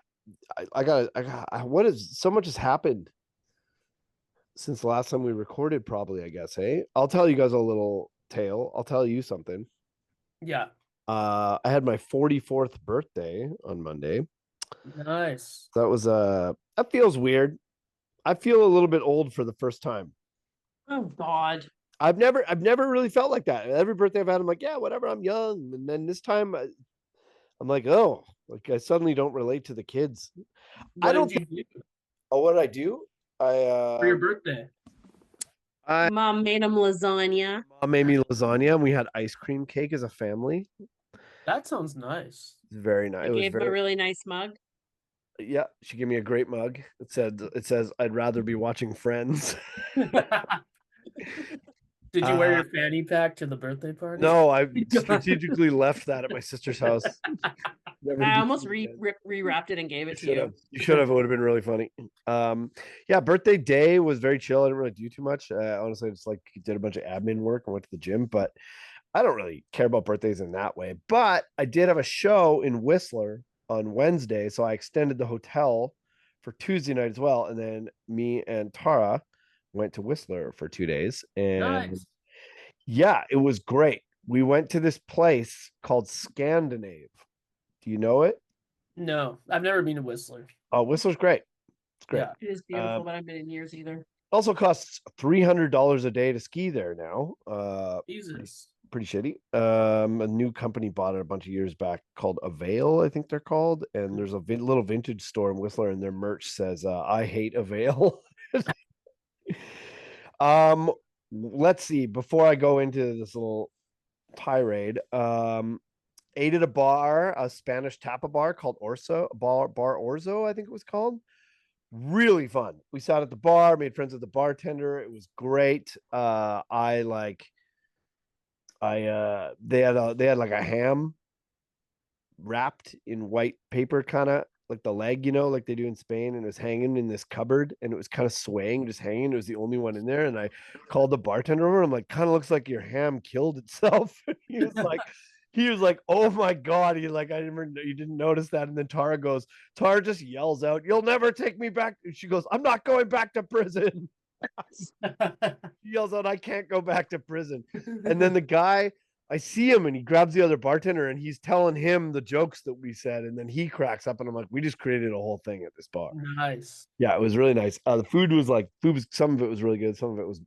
I got what is so much has happened since the last time we recorded, probably, I guess. Hey, I'll tell you guys a little tale. I'll tell you something. Yeah. I had my 44th birthday on Monday. Nice. That was that feels weird. I feel a little bit old for the first time. Oh God. I've never really felt like that. Every birthday I've had, I'm like, yeah, whatever, I'm young. And then this time I'm like, oh, like I suddenly don't relate to the kids. What did you do? Oh, what did I do? For your birthday? Mom made him lasagna. Mom made me lasagna and we had ice cream cake as a family. That sounds nice. It's very nice. I gave him a really nice mug. Yeah, she gave me a great mug. It says I'd rather be watching Friends. Did you wear your fanny pack to the birthday party? No, I strategically left that at my sister's house. I almost rewrapped it and gave it to you. You should have. It would have been really funny. Yeah, birthday day was very chill. I didn't really do too much. Honestly, I just like did a bunch of admin work and went to the gym. But I don't really care about birthdays in that way, but I did have a show in Whistler on Wednesday, so I extended the hotel for Tuesday night as well, and then me and Tara went to Whistler for 2 days, and Nice. yeah, it was great. We went to this place called Scandinave. Do you know it? No, I've never been to Whistler. Oh, Whistler's great. It's great. Yeah. It is beautiful, but I've been in years either. Also costs $300 a day to ski there now. Jesus. Pretty shitty. A new company bought it a bunch of years back called Avail, I think they're called. And there's a little vintage store in Whistler, and their merch says, "I hate Avail." Let's see. Before I go into this little tirade, ate at a Spanish tapa bar called Bar Orzo, I think it was called. Really fun. We sat at the bar, made friends with the bartender. It was great. They had like a ham wrapped in white paper, kind of like the leg, like they do in Spain, and it was hanging in this cupboard, and it was kind of swaying, just hanging. It was the only one in there, and I called the bartender over. I'm like, kind of looks like your ham killed itself. He was like, "Oh my god!" You didn't notice that. And then Tara just yells out, "You'll never take me back!" And she goes, "I'm not going back to prison." He yells out, "I can't go back to prison." And then the guy, I see him, and he grabs the other bartender, and he's telling him the jokes that we said, and then he cracks up, and I'm like, we just created a whole thing at this bar. Nice. Yeah, it was really nice. The food was some of it was really good, some of it was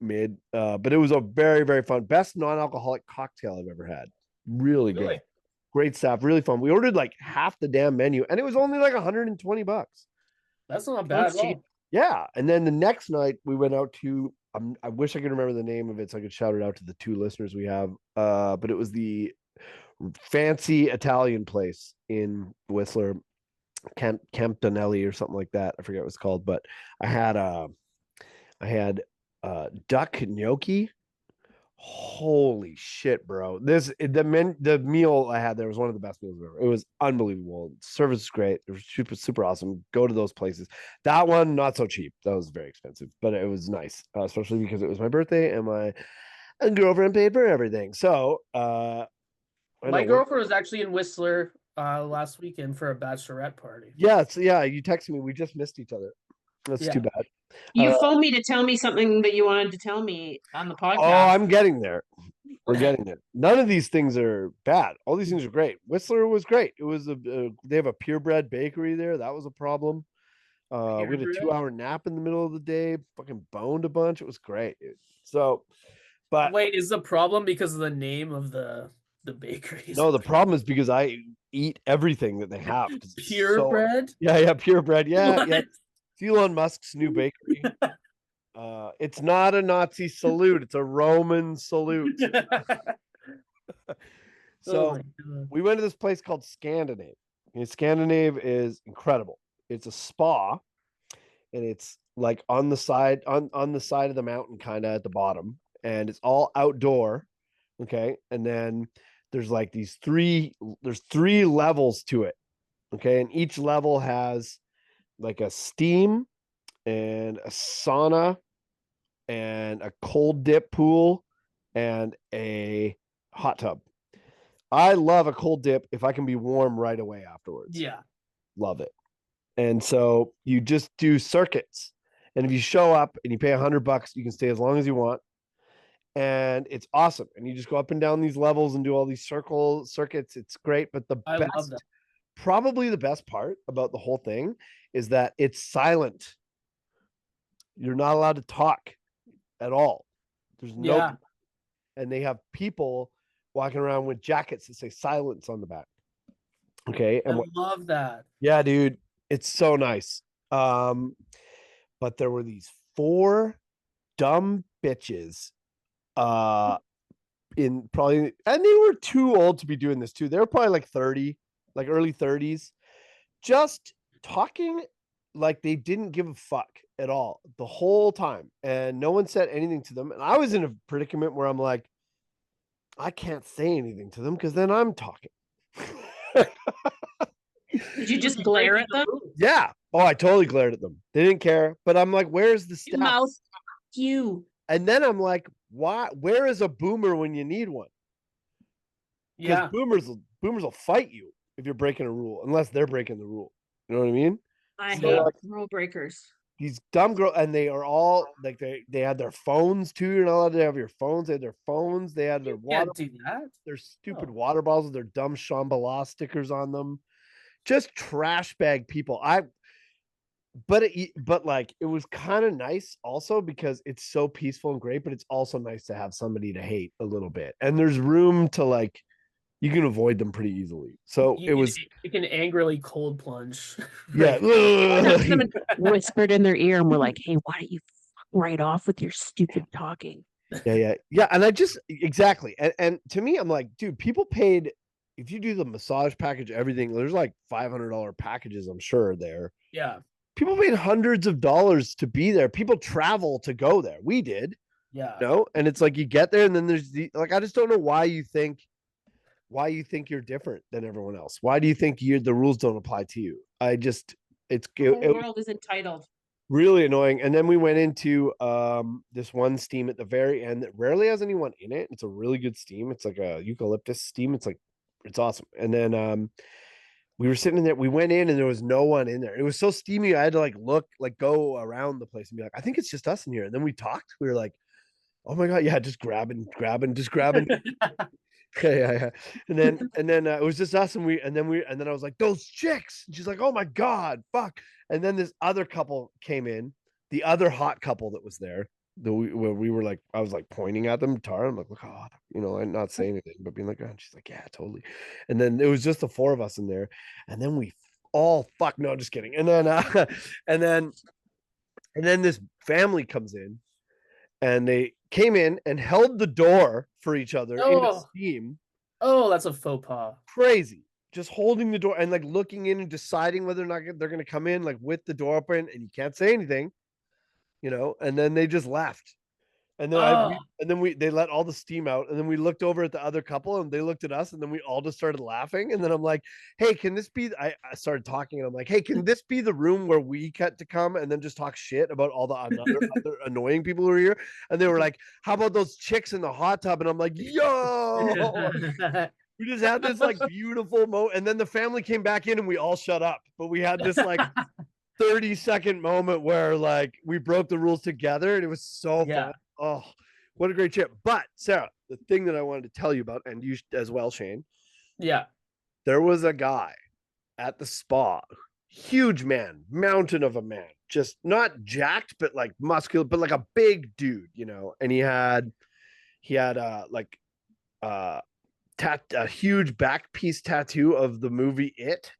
mid, but it was a very, very fun, best non-alcoholic cocktail I've ever had. Really good. Great staff, really fun. We ordered like half the damn menu, and it was only like $120. That's not bad at all. Yeah, and then the next night we went out to. I wish I could remember the name of it so I could shout it out to the 2 listeners we have. But it was the fancy Italian place in Whistler, Campdonelli or something like that. I forget what it's called, but I had duck gnocchi. Holy shit, bro! The meal I had there was one of the best meals ever. It was unbelievable. Service was great. It was super, super awesome. Go to those places. That one not so cheap. That was very expensive, but it was nice, especially because it was my birthday and my girlfriend paid for everything. So, my girlfriend was actually in Whistler last weekend for a bachelorette party. Yeah, so yeah, you texted me. We just missed each other. That's too bad. You phoned me to tell me something that you wanted to tell me on the podcast. Oh, I'm getting there. We're getting there. None of these things are bad. All these things are great. Whistler was great. It was they have a purebred bakery there. That was a problem. We had a 2-hour nap in the middle of the day. Fucking boned a bunch. It was great. So, but wait, is the problem because of the name of the bakery? No, the problem is because I eat everything that they have. Purebred? Yeah, purebred. Yeah, yeah. Elon Musk's new bakery. It's not a Nazi salute, it's a Roman salute. So we went to this place called Scandinave. And Scandinave is incredible. It's a spa, and it's like on the side on the side of the mountain, kind of at the bottom, and it's all outdoor. Okay, and then there's like there's 3 levels to it. Okay, and each level has like a steam and a sauna and a cold dip pool and a hot tub. I love a cold dip if I can be warm right away afterwards. Yeah. Love it. And so you just do circuits. And if you show up and you pay $100, you can stay as long as you want. And it's awesome. And you just go up and down these levels and do all these circuits. It's great. But probably the best part about the whole thing is that it's silent. You're not allowed to talk at all. There's no, and they have people walking around with jackets that say silence on the back. Okay. And I love that. Yeah, dude, it's so nice. But there were these 4 dumb bitches and they were too old to be doing this too. They were probably like 30, like early 30s, just talking like they didn't give a fuck at all the whole time, and no one said anything to them. And I was in a predicament where I'm like, I can't say anything to them because then I'm talking. Did you just glare at them? Yeah. Oh, I totally glared at them. They didn't care. But I'm like, where's the staff? Mouth you. And then I'm like, why? Where is a boomer when you need one? Because Yeah. boomers will fight you if you're breaking a rule, unless they're breaking the rule. You know what I mean? I So, hate like, rule breakers. these dumb girls, and they are all like they had their phones too. You're not allowed to have your phones. They had their phones. They had their You water. can't do that. Their stupid Oh. water bottles with their dumb Shambhala stickers on them. Just trash bag people. But like it was kind of nice also because it's so peaceful and great, but it's also nice to have somebody to hate a little bit. And there's room to like you can avoid them pretty easily. So You can angrily cold plunge. yeah. Whispered in their ear and we're like, hey, why don't you right off with your stupid talking? Yeah. And I just exactly. And to me, I'm like, dude, people paid if you do the massage package, everything, there's like $500 packages, I'm sure there. Yeah. People paid hundreds of dollars to be there. People travel to go there. We did. Yeah. And it's like you get there and then there's I just don't know why you think you're different than everyone else. Why do you think the rules don't apply to you? The world is entitled. Really annoying. And then we went into this one steam at the very end that rarely has anyone in it. It's a really good steam. It's like a eucalyptus steam. It's awesome. And then we were sitting in there. We went in and there was no one in there. It was so steamy. I had to go around the place and be like, I think it's just us in here. And then we talked. We were like, oh my God, yeah, just grabbing. Yeah. And then it was just us and then I was like, those chicks. And she's like, oh my God, fuck. And then this other couple came in, the other hot couple that was there. Where we were like, I was like pointing at them, Tara. I'm like, look, and not saying anything, but being like, oh, and she's like, yeah, totally. And then it was just the four of us in there, and then we all fuck. No, just kidding. And then, and then this family comes in, and they came in and held the door for each other in a steam. Oh, that's a faux pas. Crazy. Just holding the door and like looking in and deciding whether or not they're going to come in like with the door open, and you can't say anything. And then they just left. And then they let all the steam out. And then we looked over at the other couple and they looked at us and then we all just started laughing. And then I'm like, hey, can this be, I started talking and I'm like, hey, can this be the room where we get to come and then just talk shit about all the other annoying people who are here? And they were like, how about those chicks in the hot tub? And I'm like, yo, we just had this like beautiful moment. And then the family came back in and we all shut up, but we had this like 30-second moment where like we broke the rules together and it was so fun. Oh, what a great trip. But Sarah, the thing that I wanted to tell you about, and you as well, Shane. Yeah. There was a guy at the spa, huge man, mountain of a man, just not jacked, but like muscular, but like a big dude, and he had a huge back piece tattoo of the movie It.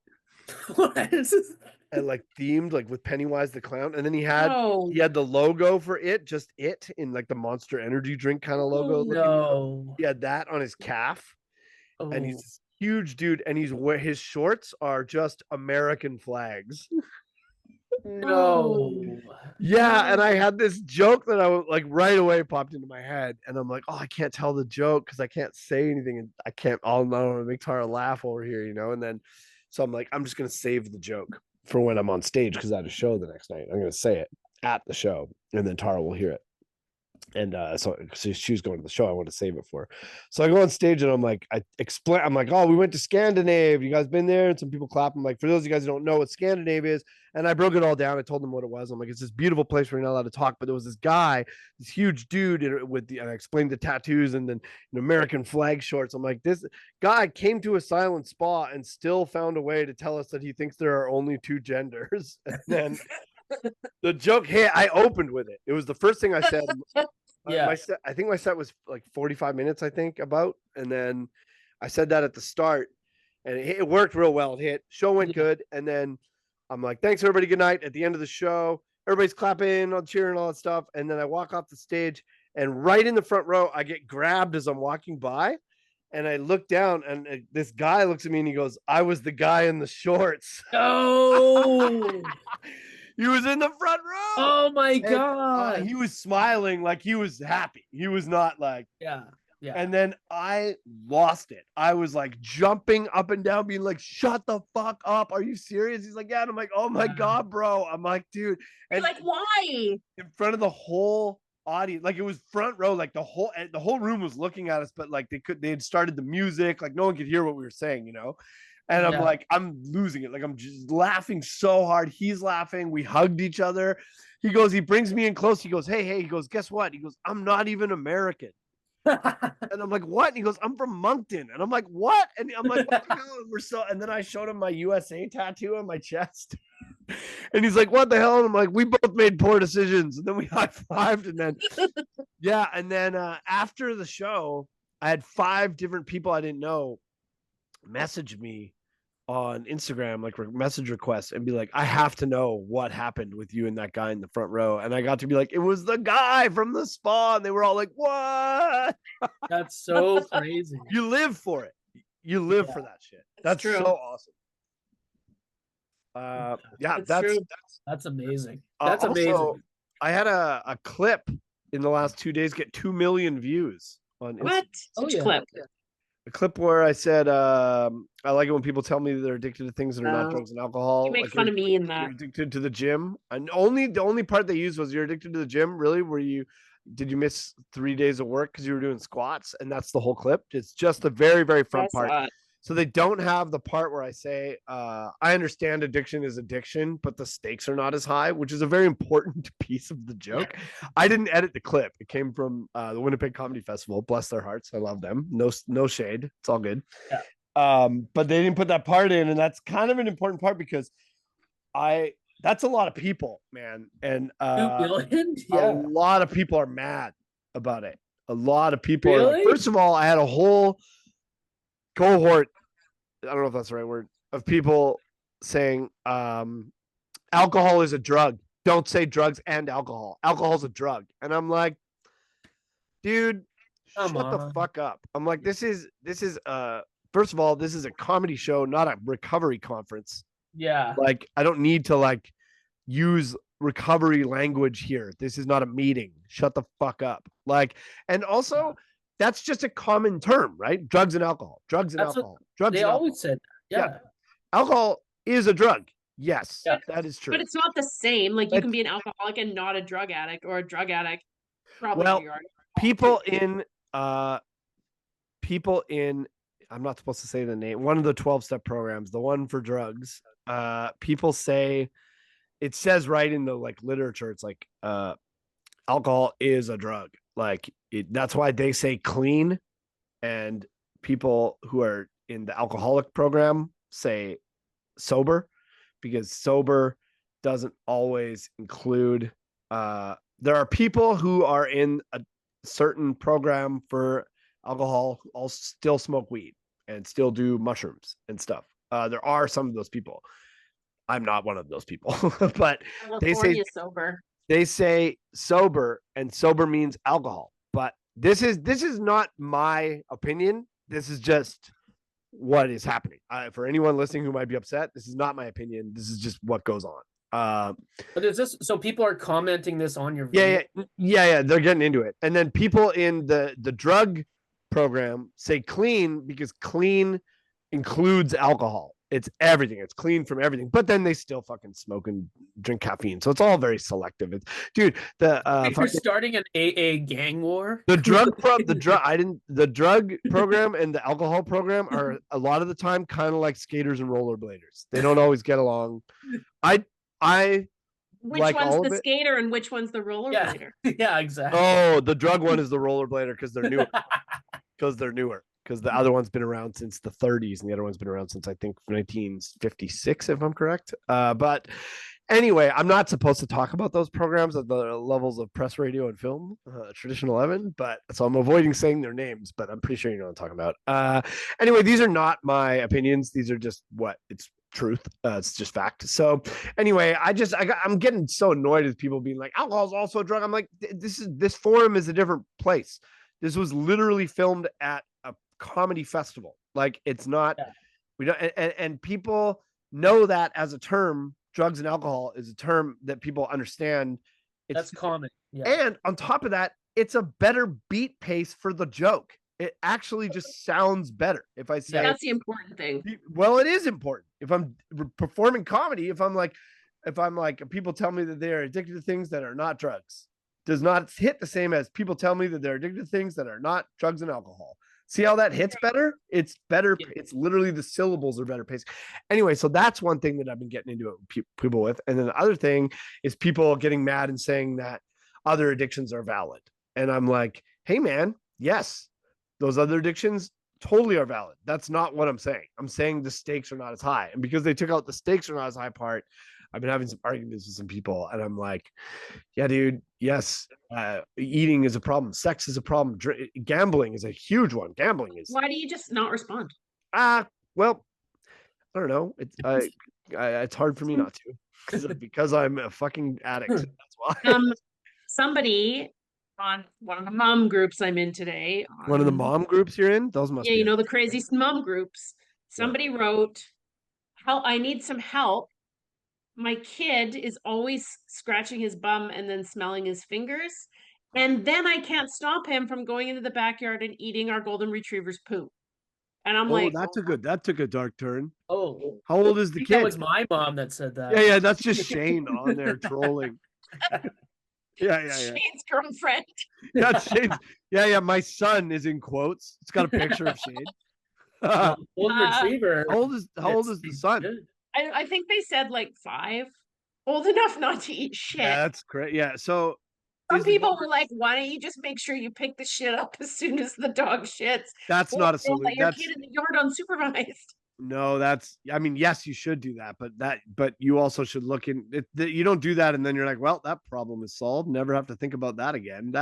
What is this? And like themed like with Pennywise the clown, and then he had the logo for It, just It in like the Monster Energy drink kind of logo. No, he had that on his calf, and he's this huge dude, and his shorts are just American flags. No, yeah, and I had this joke that I was like right away popped into my head, and I'm like, oh, I can't tell the joke because I can't say anything, and I can't. I'll know make Tara laugh over here, and then so I'm like, I'm just gonna save the joke for when I'm on stage because I had a show the next night. I'm going to say it at the show and then Tara will hear it. And so she was going to the show. I want to save it for her. So I go on stage and I'm like, I'm like, oh, we went to Scandinavia. You guys been there? And some people clap. I'm like, for those of you guys who don't know what Scandinavia is. And I broke it all down. I told them what it was. I'm like, it's this beautiful place where you're not allowed to talk. But there was this guy, this huge dude and I explained the tattoos and then American flag shorts. I'm like, this guy came to a silent spa and still found a way to tell us that he thinks there are only two genders. And then the joke hit. I opened with it. It was the first thing I said. Yeah. I think my set was like 45 minutes, and then I said that at the start and it worked real well. It hit. Show went good. And then I'm like, thanks everybody. Good night. At the end of the show, everybody's clapping, all cheering, all that stuff. And then I walk off the stage and right in the front row, I get grabbed as I'm walking by. And I look down and this guy looks at me and he goes, I was the guy in the shorts. Oh, he was in the front row. Oh my God. He was smiling like he was happy. He was not like, yeah. And then I lost it. I was like jumping up and down, being like, shut the fuck up. Are you serious? He's like, yeah. And I'm like, oh my God, bro. I'm like, dude. And you're like, why? In front of the whole audience, like it was front row, like the whole room was looking at us, but like they had started the music, like no one could hear what we were saying, you know. And I'm like, I'm losing it. Like I'm just laughing so hard. He's laughing. We hugged each other. He brings me in close. He goes, hey, he goes, guess what? He goes, I'm not even American. And I'm like, what? And he goes, I'm from Moncton. And I'm like, what? And I'm like, what the hell? And then I showed him my USA tattoo on my chest. And he's like, what the hell? And I'm like, we both made poor decisions. And then we high-fived. And then, yeah. And then after the show, I had 5 different people I didn't know message me on Instagram, like message requests, and be like, I have to know what happened with you and that guy in the front row. And I got to be like, it was the guy from the spa. And they were all like, what? That's so crazy. You live for it. You live for that shit. That's true. so awesome. That's amazing. That's also, amazing. I had a clip in the last 2 days get 2 million views on what? Which clip? A clip where I said, I like it when people tell me they're addicted to things that are not drugs and alcohol. You make fun of me in that. You're addicted to the gym. And the only part they used was, you're addicted to the gym. Really? Did you miss 3 days of work because you were doing squats? And that's the whole clip. It's just the very, very front part. So they don't have the part where I say, I understand addiction is addiction, but the stakes are not as high, which is a very important piece of the joke. I didn't edit the clip. It came from the Winnipeg Comedy Festival. Bless their hearts. I love them. No shade. It's all good. Yeah. But they didn't put that part in. And that's kind of an important part because that's a lot of people, man. And 2 billion? Yeah. A lot of people are mad about it. A lot of people are like, first of all, I had a whole cohort, I don't know if that's the right word, of people saying alcohol is a drug. Don't say drugs and alcohol. Alcohol's a drug. And I'm like, dude, shut the fuck up. I'm like, this is first of all, this is a comedy show, not a recovery conference. Yeah. Like, I don't need to like use recovery language here. This is not a meeting. Shut the fuck up. Like, and also that's just a common term, right? Drugs and alcohol. Drugs and alcohol. Drugs. They always said that. Yeah. Alcohol is a drug. Yes, that is true. But it's not the same. Like, you can be an alcoholic and not a drug addict, or a drug addict. Probably people in I'm not supposed to say the name. One of the 12-step programs, the one for drugs. People say, it says right in the like literature, it's like alcohol is a drug. Like that's why they say clean, and people who are in the alcoholic program say sober, because sober doesn't always include. There are people who are in a certain program for alcohol who all still smoke weed and still do mushrooms and stuff. There are some of those people. I'm not one of those people, but they say sober. They say sober, and sober means alcohol. But this is not my opinion. This is just what is happening. For anyone listening who might be upset, this is not my opinion. This is just what goes on. But is this so? People are commenting this on your video? Yeah. They're getting into it, and then people in the drug program say clean because clean includes alcohol. It's everything. It's clean from everything. But then they still fucking smoke and drink caffeine. So it's all very selective. Dude, you're starting an AA gang war. The drug program and the alcohol program are a lot of the time kind of like skaters and rollerbladers. They don't always get along. Which one's the skater and which one's the rollerblader? Yeah, exactly. Oh, the drug one is the rollerblader because they're newer. Because the other one's been around since the 30s, and the other one's been around since I think 1956, if I'm correct. But anyway, I'm not supposed to talk about those programs at the levels of press, radio, and film, traditional 11. But so I'm avoiding saying their names, but I'm pretty sure you know what I'm talking about. Anyway, these are not my opinions. These are just it's truth. It's just fact. So anyway, I'm getting so annoyed with people being like, alcohol is also a drug. I'm like, this forum is a different place. This was literally filmed at a comedy festival. Like, it's not, we don't, and people know that as a term. Drugs and alcohol is a term that people understand. That's common. Yeah. And on top of that, it's a better beat pace for the joke. It actually just sounds better if I say. That's the important thing. Well, it is important. If I'm performing comedy, if I'm like people tell me that they are addicted to things that are not drugs, does not hit the same as people tell me that they're addicted to things that are not drugs and alcohol. See how that hits better? It's better. It's literally the syllables are better paced. Anyway, so that's one thing that I've been getting into people with. And then the other thing is people getting mad and saying that other addictions are valid. And I'm like, hey, man, yes, those other addictions totally are valid. That's not what I'm saying. I'm saying the stakes are not as high. And because they took out the stakes are not as high part, I've been having some arguments with some people. And I'm like, yeah, dude, yes, eating is a problem. Sex is a problem. Gambling is a huge one. Gambling is. Why do you just not respond? Well, I don't know. It's hard for me not to because I'm a fucking addict. That's why. Somebody on one of the mom groups I'm in today. One of the mom groups you're in? Those must be. You know, the crazy mom groups. Somebody wrote, I need some help. My kid is always scratching his bum and then smelling his fingers. And then I can't stop him from going into the backyard and eating our golden retriever's poop. And I'm like, that took a dark turn. Oh, how old is the kid? That was my mom that said that. Yeah, that's just Shane on there trolling. Yeah. Shane's girlfriend. That's Shane's. Yeah. My son is in quotes. It's got a picture of Shane. Golden retriever. How old is the son? I think they said like 5. Old enough not to eat shit. Yeah, that's great. Yeah. So some people were like, why don't you just make sure you pick the shit up as soon as the dog shits? That's not a solution. Let your kid in the yard unsupervised. No, yes, you should do that, but you also should look in it. You don't do that and then you're like, well, that problem is solved. Never have to think about that again.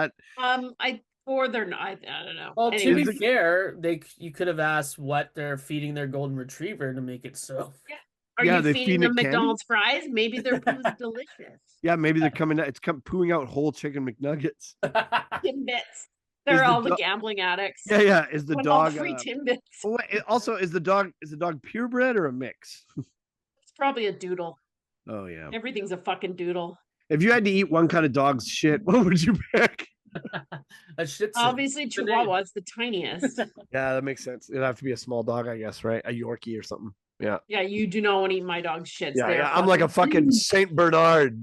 Or they're not. I don't know. Well, to be fair, you could have asked what they're feeding their golden retriever to make it so. Yeah. Are you feeding them McDonald's fries? Maybe their poo is delicious. Yeah, maybe they're pooing out whole chicken McNuggets. Timbits. They're all the gambling addicts. Yeah. Is the dog free Timbits? Also, is the dog purebred or a mix? It's probably a doodle. Oh yeah. Everything's a fucking doodle. If you had to eat one kind of dog's shit, what would you pick? A Shih Tzu. Obviously, Chihuahua's the tiniest. Yeah, that makes sense. It'd have to be a small dog, I guess, right? A Yorkie or something. Yeah. Yeah, you do not want to eat my dog's shit. Yeah, I'm like a fucking Saint Bernard.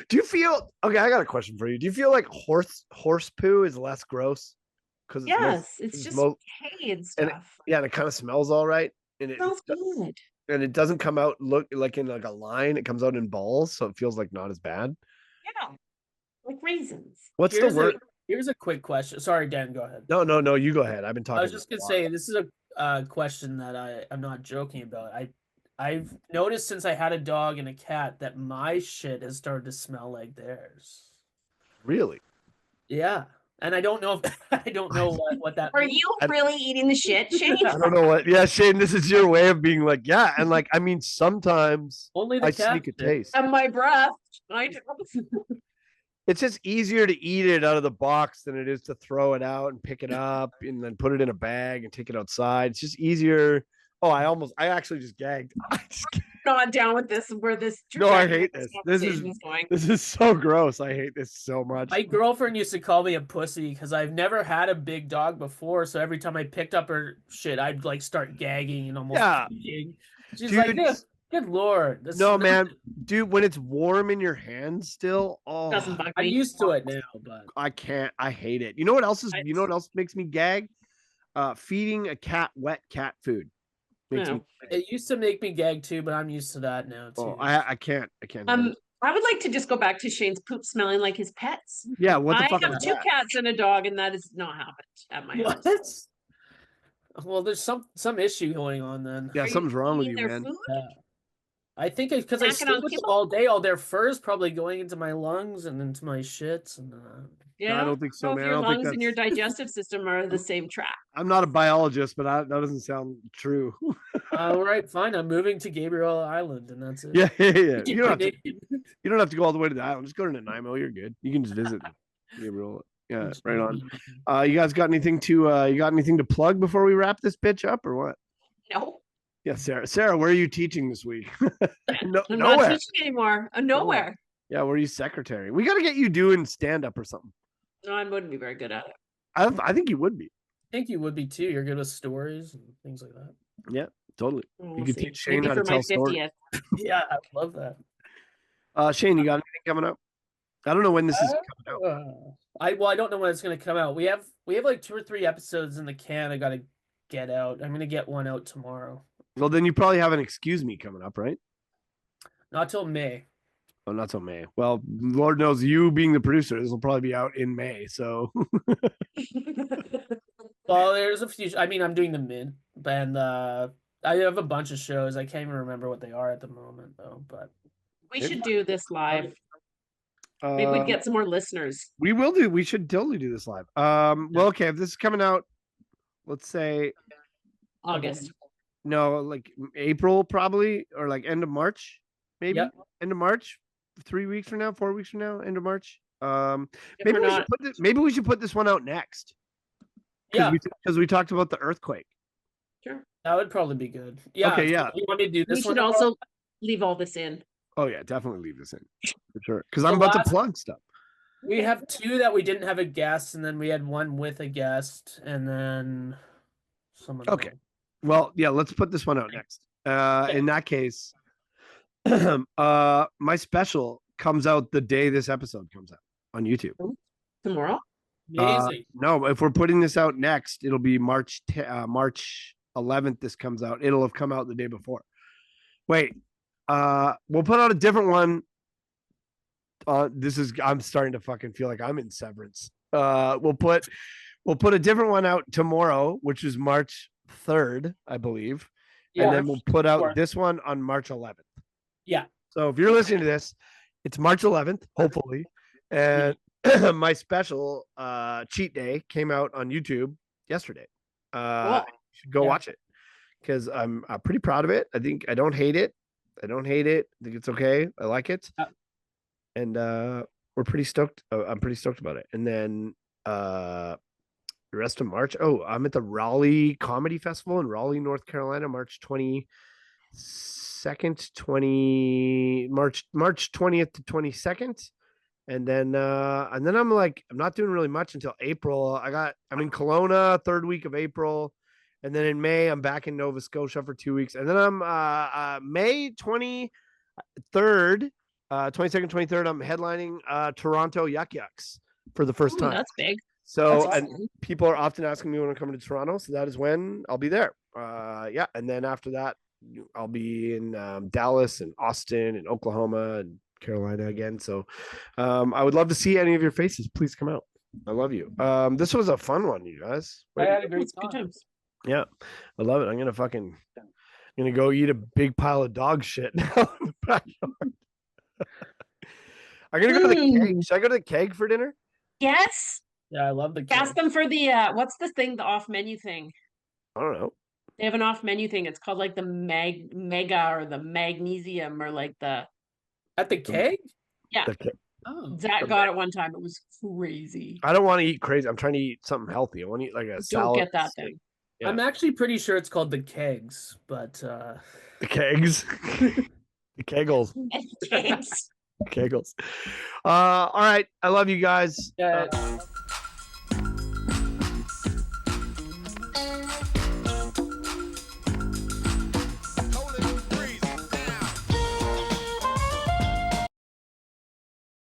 Do you feel okay? I got a question for you. Do you feel like horse poo is less gross? Because it's just hay and stuff. And it kind of smells all right. And it smells good. And it doesn't come out look like in like a line. It comes out in balls, so it feels like not as bad. Yeah, like raisins. What's the word? Here's a quick question. Sorry, Dan, go ahead. No, you go ahead. I've been talking. I was just gonna say this is a question that I'm not joking about. I've noticed since I had a dog and a cat that my shit has started to smell like theirs. Really? Yeah. And I don't know what that Are you really eating the shit, Shane? I don't know what. Yeah, Shane, this is your way of being like, yeah, and like I mean sometimes only the I cat sneak a taste. And my breath. It's just easier to eat it out of the box than it is to throw it out and pick it up and then put it in a bag and take it outside. It's just easier. Oh, I actually just gagged. Not down with this. Where this? No, I hate this. This is so gross. I hate this so much. My girlfriend used to call me a pussy because I've never had a big dog before. So every time I picked up her shit, I'd like start gagging and almost. Peeing. She's like, good lord. Man, dude, when it's warm in your hands still, doesn't bug me. I'm used to it now, but I can't. I hate it. You know what else is? You know what else makes me gag? Feeding a cat wet cat food. It used to make me gag too, but I'm used to that now too. I can't. I would like to just go back to Shane's poop smelling like his pets. Yeah, what the fuck? I have 2 cats and a dog, and that has not happened at my house. Well, there's some issue going on then. Yeah, something's wrong with you, man. Yeah. I think because I sleep with them all day, all their fur is probably going into my lungs and into my shits. And yeah, no, I don't think so, man. Your lungs and your digestive system are the same track. I'm not a biologist, but that doesn't sound true. All right, fine. I'm moving to Gabriel Island, and that's it. Yeah. You don't have to go all the way to the island. Just go to Nanaimo. You're good. You can just visit Gabriel. Yeah, right on. You guys got anything to plug before we wrap this bitch up, or what? No. Yeah, Sarah, where are you teaching this week? I'm not teaching anymore. Nowhere. Yeah, where are you secretary? We got to get you doing stand-up or something. No, I wouldn't be very good at it. I think you would be. I think you would be too. You're good with stories and things like that. Yeah, totally. We'll you could teach Shane how to tell stories. Yeah, I love that. Shane, you got anything coming up? I don't know when this is coming out. I don't know when it's gonna come out. We have like 2 or 3 episodes in the can. I gotta get out. I'm gonna get one out tomorrow. Well, then you probably have an excuse me coming up, right? Not till May. Oh, not till May. Well, Lord knows you being the producer, this will probably be out in May. So Well, there's a few. I mean, I'm doing the mid, and I have a bunch of shows. I can't even remember what they are at the moment, though. But We should do this live. Maybe we'd get some more listeners. We will do. We should totally do this live. Well, okay. If this is coming out, let's say August. No, like April probably, or like end of March, maybe. Yep. End of March, 3 weeks from now, 4 weeks from now, end of March. If Maybe we're we not- should put this, maybe we should put this one out next. yeah, Because we talked about the earthquake. Sure. that would probably be good. Yeah. Okay, yeah. You want me to do We this one? should also leave all this in. Oh yeah, definitely leave this in for sure. Because The I'm about last- to plug stuff. We have 2 that we didn't have a guest, and then we had 1 with a guest, and then someone. Okay. Well, yeah, let's put this one out next. In that case, my special comes out the day this episode comes out on YouTube. Tomorrow? Amazing. No, if we're putting this out next, it'll be March 11th. This comes out. It'll have come out the day before. Wait, we'll put out a different one. I'm starting to fucking feel like I'm in Severance. We'll put a different one out tomorrow, which is March 3rd, I believe. Yeah. And then we'll put out Sure. this one on March 11th. Yeah. So if you're listening to this, it's March 11th, hopefully. And my special cheat day came out on YouTube yesterday. Cool. You should go watch it because I'm pretty proud of it. I don't hate it. I think it's okay. I like it. And we're pretty stoked. I'm pretty stoked about it. And then the rest of March. Oh, I'm at the Raleigh Comedy Festival in Raleigh, North Carolina, March 22nd, March 20th to 22nd. And then I'm not doing really much until April. I'm in Kelowna, 3rd week of April. And then in May, I'm back in Nova Scotia for 2 weeks. And then I'm May 23rd, 22nd, 23rd, I'm headlining Toronto Yuck Yucks for the first time. That's big. So, That's and exciting. people are often asking me when I'm coming to Toronto. So that is when I'll be there. Yeah. And then after that, I'll be in Dallas and Austin and Oklahoma and Carolina again. So I would love to see any of your faces. Please come out. I love you. This was a fun one, you guys. I had a great It's good time. times. Yeah. I love it. I'm gonna go eat a big pile of dog shit now in the backyard. I'm gonna go to the keg. Should I go to the keg for dinner? Yes. Yeah, I love the Ask them for the what's the thing, the off menu thing? I don't know. They have an off menu thing. It's called like the mega or the magnesium or like the At the keg? yeah. The keg. Oh. Zach got it one time. It was crazy. I don't want to eat crazy. I'm trying to eat something healthy. I want to eat like a Don't salad. get that thing. Yeah. I'm actually pretty sure it's called the kegs, but The kegs. The kegels. Thanks. Kegels. All right. I love you guys. yeah.